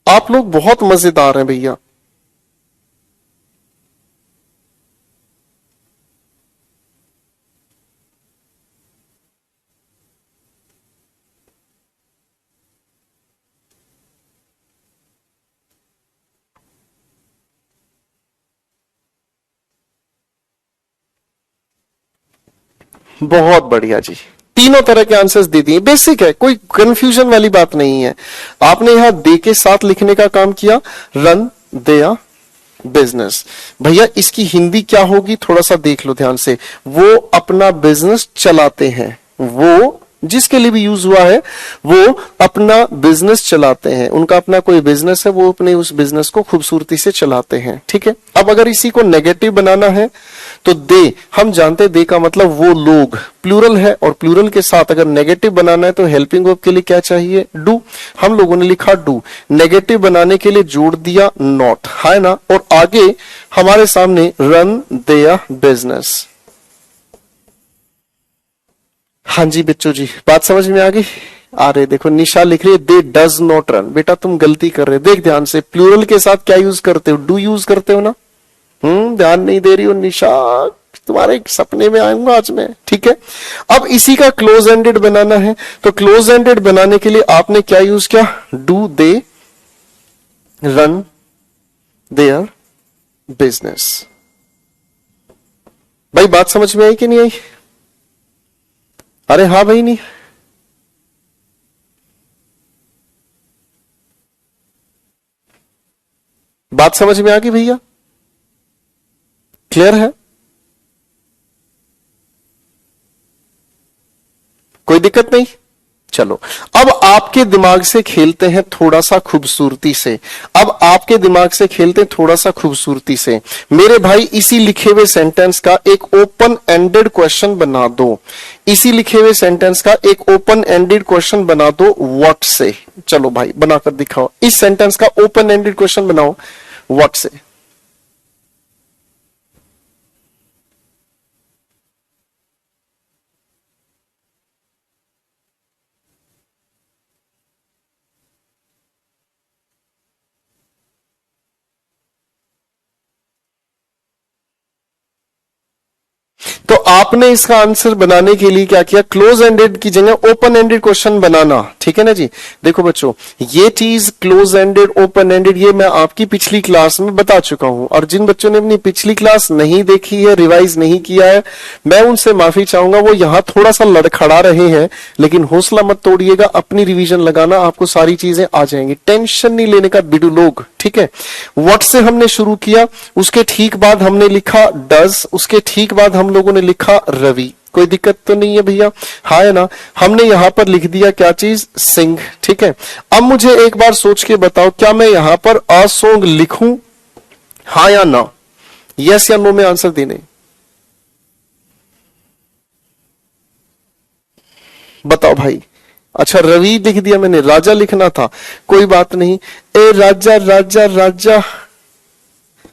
आप लोग बहुत मजेदार हैं भैया। बहुत बढ़िया जी, तीनों तरह के आंसर्स दे दिए, बेसिक है, कोई कंफ्यूजन वाली बात नहीं है। आपने यहां दे के साथ लिखने का काम किया, रन देया बिजनेस। भैया इसकी हिंदी क्या होगी, थोड़ा सा देख लो ध्यान से। वो अपना बिजनेस चलाते हैं, वो जिसके लिए भी यूज हुआ है वो अपना बिजनेस चलाते हैं, उनका अपना कोई बिजनेस है, वो अपने उस बिजनेस को खूबसूरती से चलाते हैं। ठीक है, अब अगर इसी को नेगेटिव बनाना है तो दे, हम जानते दे का मतलब वो लोग, प्लूरल है, और प्लूरल के साथ अगर नेगेटिव बनाना है तो हेल्पिंग वर्ब के लिए क्या चाहिए, डू। हम लोगों ने लिखा डू, नेगेटिव बनाने के लिए जोड़ दिया नॉट, है ना, और आगे हमारे सामने रन देयर बिजनेस। हाँ जी बच्चों जी, बात समझ में आ गई? आ रहे, देखो निशा लिख रही है दे डज नॉट रन। बेटा तुम गलती कर रहे हो, देख ध्यान से, प्लूरल के साथ क्या यूज करते हो, डू यूज करते हो ना। ध्यान नहीं दे रही हो निशा, तुम्हारे सपने में आऊंगा आज मैं। ठीक है, अब इसी का क्लोज एंडेड बनाना है, तो क्लोज एंडेड बनाने के लिए आपने क्या यूज किया, do they run their business. भाई बात समझ में आई कि नहीं आई? अरे हाँ भाई, नहीं बात समझ में आ गई भैया? क्लियर है? कोई दिक्कत नहीं? चलो अब आपके दिमाग से खेलते हैं थोड़ा सा खूबसूरती से। अब आपके दिमाग से खेलते हैं थोड़ा सा खूबसूरती से। मेरे भाई इसी लिखे हुए सेंटेंस का एक ओपन एंडेड क्वेश्चन बना दो। इसी लिखे हुए सेंटेंस का एक ओपन एंडेड क्वेश्चन बना दो व्हाट से। चलो भाई बनाकर दिखाओ, इस सेंटेंस का ओपन एंडेड क्वेश्चन बनाओ व्हाट से। तो आपने इसका आंसर बनाने के लिए क्या किया, क्लोज एंडेड की जगह ओपन एंडेड क्वेश्चन बनाना। ठीक है ना जी? देखो बच्चों, ये चीज क्लोज एंडेड ओपन एंडेड ये मैं आपकी पिछली क्लास में बता चुका हूं, और जिन बच्चों ने अपनी पिछली क्लास नहीं देखी है, रिवाइज नहीं किया है, मैं उनसे माफी चाहूंगा। वो यहां थोड़ा सा लड़खड़ा रहे हैं, लेकिन हौसला मत तोड़िएगा, अपनी रिवीजन लगाना, आपको सारी चीजें आ जाएंगी, टेंशन नहीं लेने का बिडू लोग। ठीक है, व्हाट से हमने शुरू किया, उसके ठीक बाद हमने लिखा डज, उसके ठीक बाद हम लोगों ने लिखा रवि। कोई दिक्कत तो नहीं है भैया? हाँ है ना? हमने यहां पर लिख दिया क्या चीज, सिंह। ठीक है, अब मुझे एक बार सोच के बताओ, क्या मैं यहां पर अ सॉन्ग लिखूं, हाँ या ना? यस या नो में आंसर देने, बताओ भाई। अच्छा रवि लिख दिया मैंने, राजा लिखना था, कोई बात नहीं, ए राजा राजा राजा।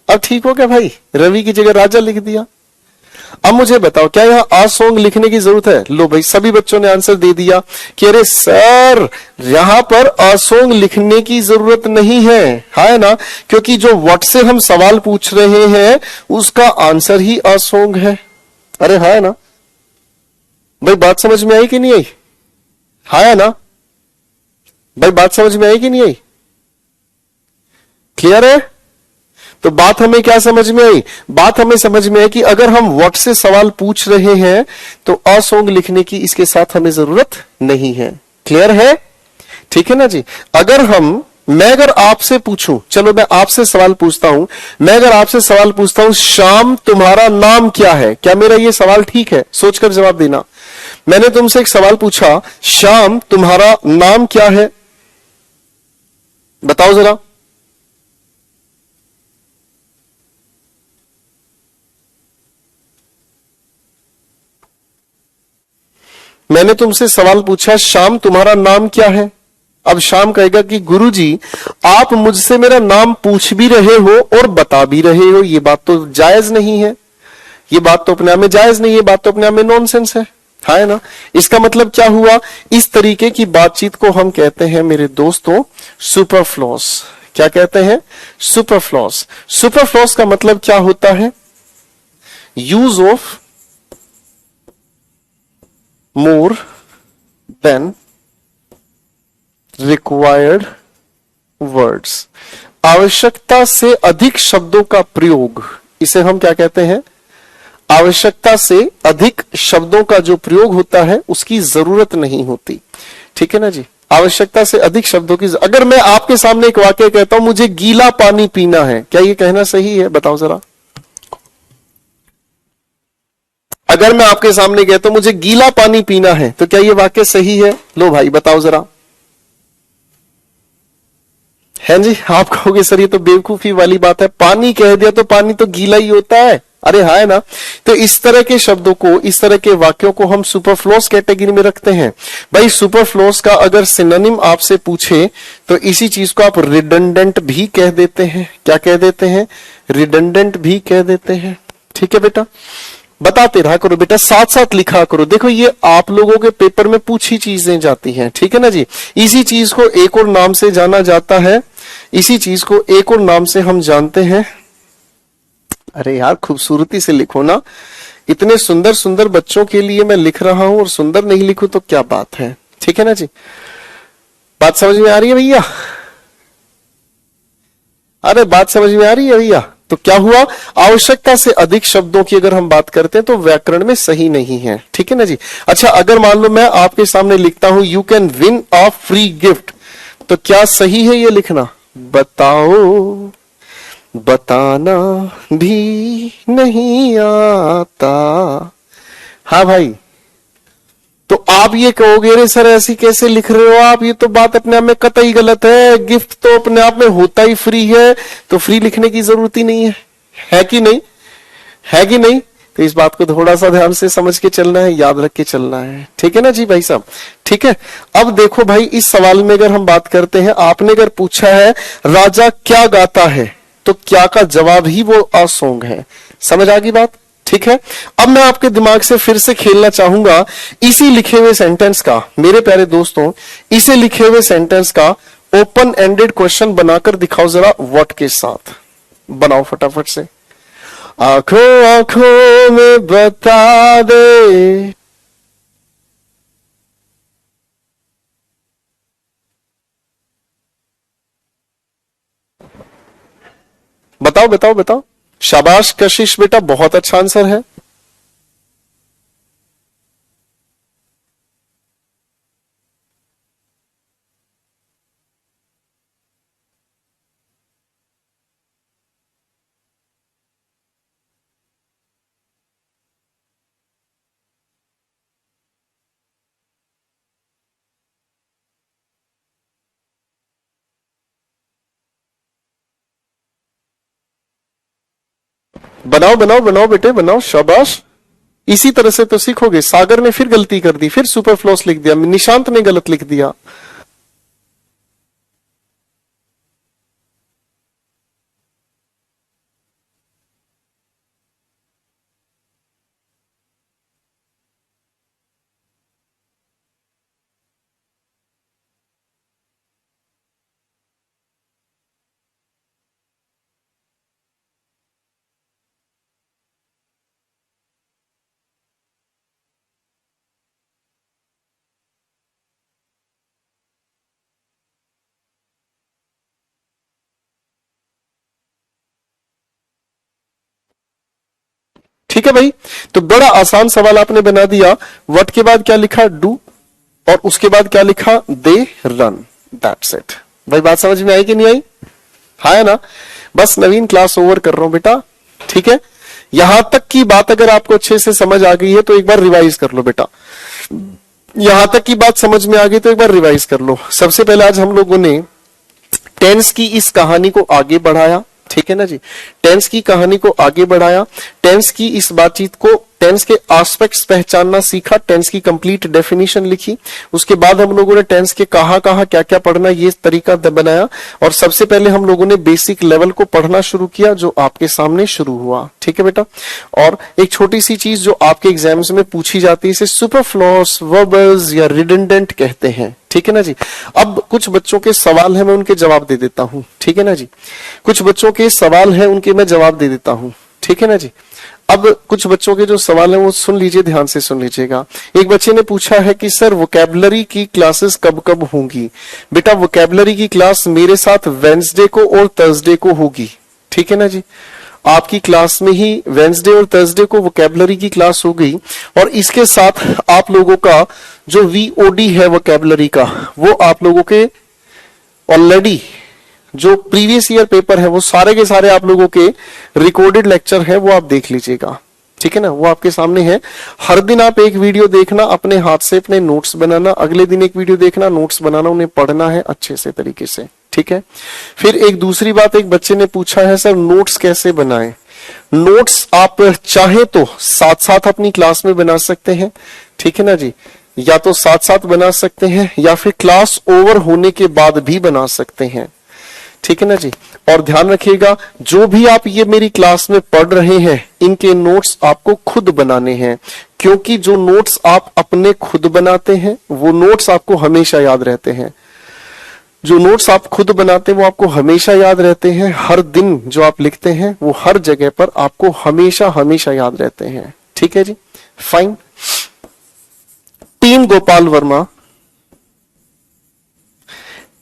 अब ठीक हो गया भाई, रवि की जगह राजा लिख दिया। अब मुझे बताओ, क्या यहां आ सॉन्ग लिखने की जरूरत है? लो भाई, सभी बच्चों ने आंसर दे दिया कि अरे सर यहां पर आ सॉन्ग लिखने की जरूरत नहीं है, है ना, क्योंकि जो व्हाट से हम सवाल पूछ रहे हैं उसका आंसर ही आ सॉन्ग है। अरे है ना भाई, बात समझ में आई कि नहीं आई? है ना भाई, बात समझ में आई कि नहीं आई? क्लियर है? तो बात हमें क्या समझ में आई? बात हमें समझ में आई कि अगर हम व्हाट से सवाल पूछ रहे हैं तो अ सॉन्ग लिखने की इसके साथ हमें जरूरत नहीं है। क्लियर है? ठीक है ना जी? मैं अगर आपसे पूछूं, चलो मैं आपसे सवाल पूछता हूं, मैं अगर आपसे सवाल पूछता हूं श्याम तुम्हारा नाम क्या है, क्या मेरा ये सवाल ठीक है? सोचकर जवाब देना। मैंने तुमसे एक सवाल पूछा, श्याम तुम्हारा नाम क्या है, बताओ जरा। मैंने तुमसे सवाल पूछा श्याम तुम्हारा नाम क्या है। अब श्याम कहेगा कि गुरुजी आप मुझसे मेरा नाम पूछ भी रहे हो और बता भी रहे हो, ये बात तो जायज नहीं है, ये बात तो अपने आप में जायज नहीं है, बात तो अपने आप में नॉनसेंस है ना? इसका मतलब क्या हुआ? इस तरीके की बातचीत को हम कहते हैं मेरे दोस्तों सुपरफ्लॉस। क्या कहते हैं? सुपरफ्लॉस। सुपरफ्लॉस का मतलब क्या होता है? Use of more than required words, आवश्यकता से अधिक शब्दों का प्रयोग, इसे हम क्या कहते हैं? आवश्यकता से अधिक शब्दों का जो प्रयोग होता है उसकी जरूरत नहीं होती। ठीक है ना जी? आवश्यकता से अधिक शब्दों की, अगर मैं आपके सामने एक वाक्य कहता हूं मुझे गीला पानी पीना है, क्या ये कहना सही है? बताओ जरा। अगर मैं आपके सामने गया तो मुझे गीला पानी पीना है, तो क्या ये वाक्य सही है? लो भाई बताओ जरा। है जी, आप कहोगे सर ये तो बेवकूफी वाली बात है, पानी कह दिया तो पानी तो गीला ही होता है। अरे हाँ है ना। तो इस तरह के शब्दों को, इस तरह के वाक्यों को हम सुपरफ्लोस कैटेगरी में रखते हैं। भाई सुपरफ्लोस का अगर सिनोनिम आपसे पूछे तो इसी चीज को आप रिडंडेंट भी कह देते हैं। क्या कह देते हैं? रिडंडेंट भी कह देते हैं। ठीक है बेटा, बताते रहा करो बेटा, साथ साथ लिखा करो। देखो ये आप लोगों के पेपर में पूछी चीजें जाती हैं, ठीक है ना जी। इसी चीज को एक और नाम से जाना जाता है, इसी चीज को एक और नाम से हम जानते हैं। अरे यार खूबसूरती से लिखो ना, इतने सुंदर सुंदर बच्चों के लिए मैं लिख रहा हूं और सुंदर नहीं लिखूं तो क्या बात है। ठीक है ना जी, बात समझ में आ रही है भैया? अरे बात समझ में आ रही है भैया? तो क्या हुआ, आवश्यकता से अधिक शब्दों की अगर हम बात करते हैं तो व्याकरण में सही नहीं है। ठीक है ना जी। अच्छा, अगर मान लो मैं आपके सामने लिखता हूं you can win a free gift, तो क्या सही है ये लिखना? बताओ, बताना भी नहीं आता। हाँ भाई, तो आप ये कहोगे अरे सर ऐसी कैसे लिख रहे हो आप, ये तो बात अपने आप में कतई गलत है, गिफ्ट तो अपने आप में होता ही फ्री है, तो फ्री लिखने की जरूरत ही नहीं है कि नहीं? है कि नहीं? तो इस बात को थोड़ा सा ध्यान से समझ के चलना है, याद रख के चलना है। ठीक है ना जी भाई साहब? ठीक है। अब देखो भाई, इस सवाल में अगर हम बात करते हैं, आपने अगर पूछा है राजा क्या गाता है, तो क्या का जवाब ही वो अ सॉन्ग है। समझ आ गई बात? ठीक है। अब मैं आपके दिमाग से फिर से खेलना चाहूंगा इसी लिखे हुए सेंटेंस का, मेरे प्यारे दोस्तों, इसे लिखे हुए सेंटेंस का ओपन एंडेड क्वेश्चन बनाकर दिखाओ जरा व्हाट के साथ। बनाओ फटाफट से। आंखों आंखों में बता दे। बताओ बताओ बताओ। शाबाश कशिश बेटा, बहुत अच्छा आंसर है। बनाओ बनाओ बनाओ बेटे बनाओ, शाबाश। इसी तरह से तो सीखोगे। सागर ने फिर गलती कर दी, फिर सुपरफ्लोस लिख दिया, निशांत ने गलत लिख दिया। ठीक है भाई, तो बड़ा आसान सवाल आपने बना दिया। व्हाट के बाद क्या लिखा? डू, और उसके बाद क्या लिखा? They run. That's it. भाई बात समझ में आई कि नहीं आई? हाँ है ना। बस नवीन क्लास ओवर कर रहा हूं बेटा। ठीक है, यहां तक की बात अगर आपको अच्छे से समझ आ गई है तो एक बार रिवाइज कर लो बेटा। यहां तक की बात समझ में आ गई तो एक बार रिवाइज कर लो। सबसे पहले आज हम लोगों ने टेंस की इस कहानी को आगे बढ़ाया। ठीक है ना जी, टेंस की कहानी को आगे बढ़ाया, टेंस की इस बातचीत को, टेंस के एस्पेक्ट्स पहचानना सीखा, टेंस की कंप्लीट डेफिनेशन लिखी। उसके बाद हम लोगों ने टेंस के कहां कहां क्या क्या पढ़ना ये तरीका बनाया, और सबसे पहले हम लोगों ने बेसिक लेवल को पढ़ना शुरू किया जो आपके सामने शुरू हुआ। ठीक है बेटा, और एक छोटी सी चीज जो आपके एग्जाम्स में पूछी जाती है, इसे सुपरफ्लोस वर्बल्स या रिडंडेंट कहते हैं। ठीक है ना जी। अब कुछ बच्चों के सवाल है, मैं उनके जवाब दे देता हूं। ठीक है ना जी, कुछ बच्चों के सवाल है उनके मैं जवाब दे देता हूं। ठीक है ना जी। अब कुछ बच्चों के जो सवाल है वो सुन लीजिए, ध्यान से सुन लीजिएगा। एक बच्चे ने पूछा है कि सर वोकैबुलरी की क्लासेस कब कब होंगी? बेटा वोकैबुलरी की क्लास मेरे साथ वेडनेसडे को और थर्सडे को होगी। ठीक है ना जी, आपकी क्लास में ही वेडनेसडे और थर्सडे को वोकैबुलरी की क्लास हो गई, और इसके साथ आप लोगों का जो वीओडी है वोकैबुलरी का, वो आप लोगों के ऑलरेडी जो प्रीवियस ईयर पेपर है वो सारे के सारे आप लोगों के रिकॉर्डेड लेक्चर है वो आप देख लीजिएगा। ठीक है ना, वो आपके सामने है। हर दिन आप एक वीडियो देखना, अपने हाथ से अपने नोट्स बनाना, अगले दिन एक वीडियो देखना, नोट्स बनाना, उन्हें पढ़ना है अच्छे से तरीके से, ठीक है। फिर एक दूसरी बात, एक बच्चे ने पूछा है सर नोट्स कैसे बनाएं। नोट्स आप चाहे तो साथ साथ अपनी क्लास में बना सकते हैं, ठीक है ना जी, या तो साथ साथ बना सकते हैं या फिर क्लास ओवर होने के बाद भी बना सकते हैं, ठीक है ना जी। और ध्यान रखिएगा, जो भी आप ये मेरी क्लास में पढ़ रहे हैं इनके नोट्स आपको खुद बनाने हैं, क्योंकि जो नोट्स आप अपने खुद बनाते हैं वो नोट्स आपको हमेशा याद रहते हैं। जो नोट्स आप खुद बनाते हैं वो आपको हमेशा याद रहते हैं। हर दिन जो आप लिखते हैं वो हर जगह पर आपको हमेशा हमेशा याद रहते हैं, ठीक है जी, fine. Team Gopal Verma,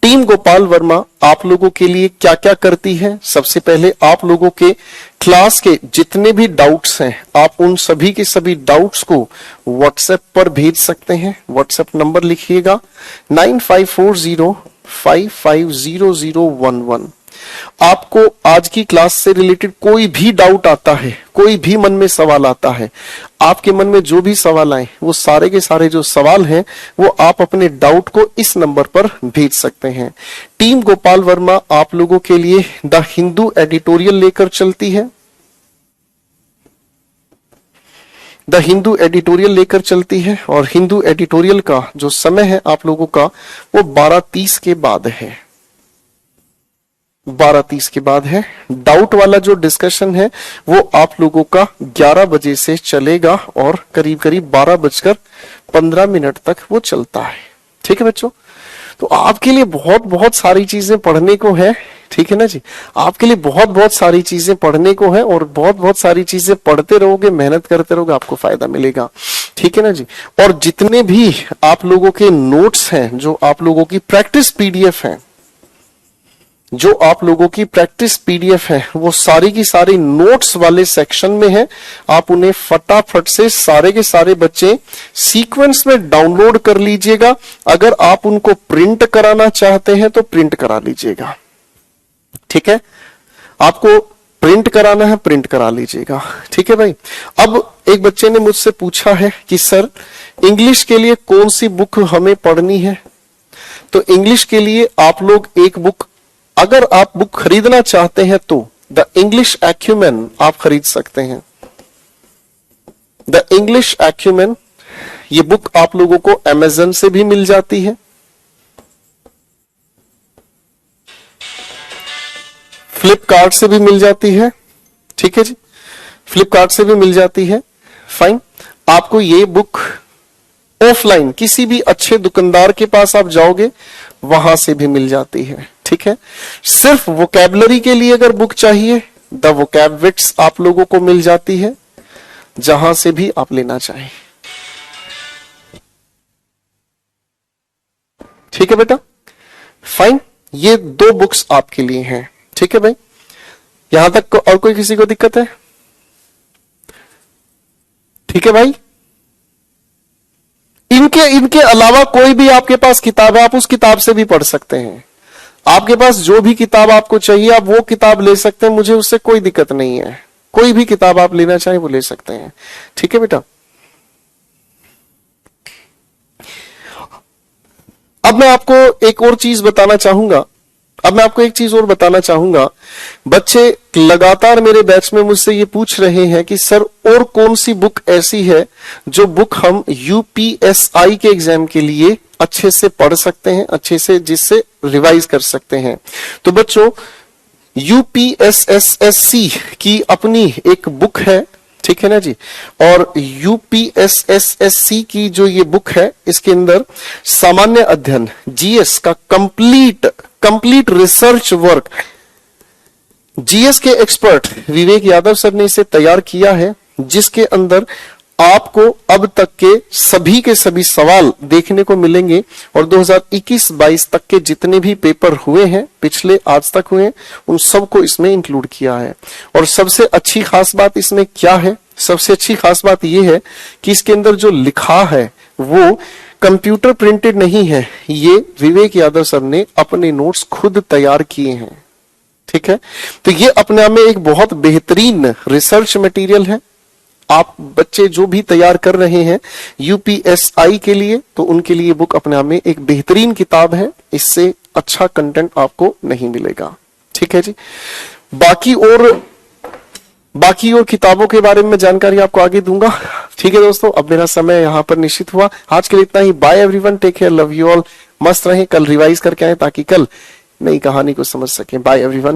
team Gopal Verma आप लोगों के लिए क्या क्या करती है। सबसे पहले आप लोगों के क्लास के जितने भी डाउट्स हैं आप उन सभी के सभी डाउट्स को व्हाट्सएप पर भेज सकते हैं। व्हाट्सएप नंबर लिखिएगा 9540550011। आपको आज की क्लास से रिलेटेड कोई भी डाउट आता है, कोई भी मन में सवाल आता है, आपके मन में जो भी सवाल आए वो सारे के सारे जो सवाल हैं वो आप अपने डाउट को इस नंबर पर भेज सकते हैं। टीम गोपाल वर्मा आप लोगों के लिए द हिंदू एडिटोरियल लेकर चलती है, द हिंदू एडिटोरियल लेकर चलती है, और हिंदू एडिटोरियल का जो समय है आप लोगों का वो 12:30 के बाद है, 12:30 के बाद है। डाउट वाला जो डिस्कशन है वो आप लोगों का 11 बजे से चलेगा और करीब करीब 12:15 तक वो चलता है, ठीक है बच्चों। तो आपके लिए बहुत बहुत सारी चीजें पढ़ने को है, ठीक है ना जी, आपके लिए बहुत बहुत सारी चीजें पढ़ने को है, और बहुत बहुत सारी चीजें पढ़ते रहोगे, मेहनत करते रहोगे, आपको फायदा मिलेगा, ठीक है ना जी। और जितने भी आप लोगों के नोट्स हैं, जो आप लोगों की प्रैक्टिस पीडीएफ है, जो आप लोगों की प्रैक्टिस पीडीएफ है वो सारी की सारी नोट्स वाले सेक्शन में है। आप उन्हें फटाफट से सारे के सारे बच्चे सीक्वेंस में डाउनलोड कर लीजिएगा। अगर आप उनको प्रिंट कराना चाहते हैं तो प्रिंट करा लीजिएगा, ठीक है। आपको प्रिंट कराना है प्रिंट करा लीजिएगा, ठीक है भाई। अब एक बच्चे ने मुझसे पूछा है कि सर इंग्लिश के लिए कौन सी बुक हमें पढ़नी है। तो इंग्लिश के लिए आप लोग एक बुक, अगर आप बुक खरीदना चाहते हैं तो द इंग्लिश एक्यूमेन आप खरीद सकते हैं। द इंग्लिश एक्यूमेन ये बुक आप लोगों को अमेज़न से भी मिल जाती है, फ्लिपकार्ट से भी मिल जाती है, ठीक है जी, फ्लिपकार्ट से भी मिल जाती है, फाइन। आपको ये बुक ऑफलाइन किसी भी अच्छे दुकानदार के पास आप जाओगे वहां से भी मिल जाती है, ठीक है। सिर्फ वोकैबुलरी के लिए अगर बुक चाहिए द वोकैब विट्स आप लोगों को मिल जाती है, जहां से भी आप लेना चाहें, ठीक है बेटा, फाइन। ये 2 बुक्स आपके लिए हैं, ठीक है भाई। यहां तक और कोई किसी को दिक्कत है? ठीक है भाई। इनके अलावा कोई भी आपके पास किताब है आप उस किताब से भी पढ़ सकते हैं। आपके पास जो भी किताब आपको चाहिए आप वो किताब ले सकते हैं, मुझे उससे कोई दिक्कत नहीं है। कोई भी किताब आप लेना चाहें वो ले सकते हैं, ठीक है बेटा। अब मैं आपको एक और चीज बताना चाहूंगा, बच्चे लगातार मेरे बैच में मुझसे ये पूछ रहे हैं कि सर और कौन सी बुक ऐसी है जो बुक हम यूपीएसआई के एग्जाम के लिए अच्छे से पढ़ सकते हैं, अच्छे से जिससे रिवाइज कर सकते हैं। तो बच्चों यूपीएसएसएससी की अपनी एक बुक है, ठीक है ना जी। और यूपीएसएसएससी की जो ये बुक है इसके अंदर सामान्य अध्ययन जीएस का कंप्लीट रिसर्च वर्क, जीएस के एक्सपर्ट विवेक यादव सर ने इसे तैयार किया है, जिसके अंदर आपको अब तक के सभी सवाल देखने को मिलेंगे। और 2021-22 तक के जितने भी पेपर हुए हैं, पिछले आज तक हुए हैं, उन सबको इसमें इंक्लूड किया है। और सबसे अच्छी खास बात इसमें क्या है? सबसे अच्छी खास बात यह है कि इसके अंदर जो लिखा है वो कंप्यूटर प्रिंटेड नहीं है, ये विवेक यादव सर ने अपने नोट्स खुद तैयार किए हैं, ठीक है। तो ये अपने आप में एक बहुत बेहतरीन रिसर्च मटेरियल है। आप बच्चे जो भी तैयार कर रहे हैं यूपीएसआई के लिए, तो उनके लिए बुक अपने आप में एक बेहतरीन किताब है। इससे अच्छा कंटेंट आपको नहीं मिलेगा। ठीक है जी। बाकी और किताबों के बारे में जानकारी आपको आगे दूंगा। ठीक है दोस्तों, अब मेरा समय यहां पर निश्चित हुआ। आज के लिए इतना ही। Bye everyone, take care, love you all. मस्त रहें, कल रिवाइज करके आए ताकि कल नई कहानी को समझ सकें। Bye everyone.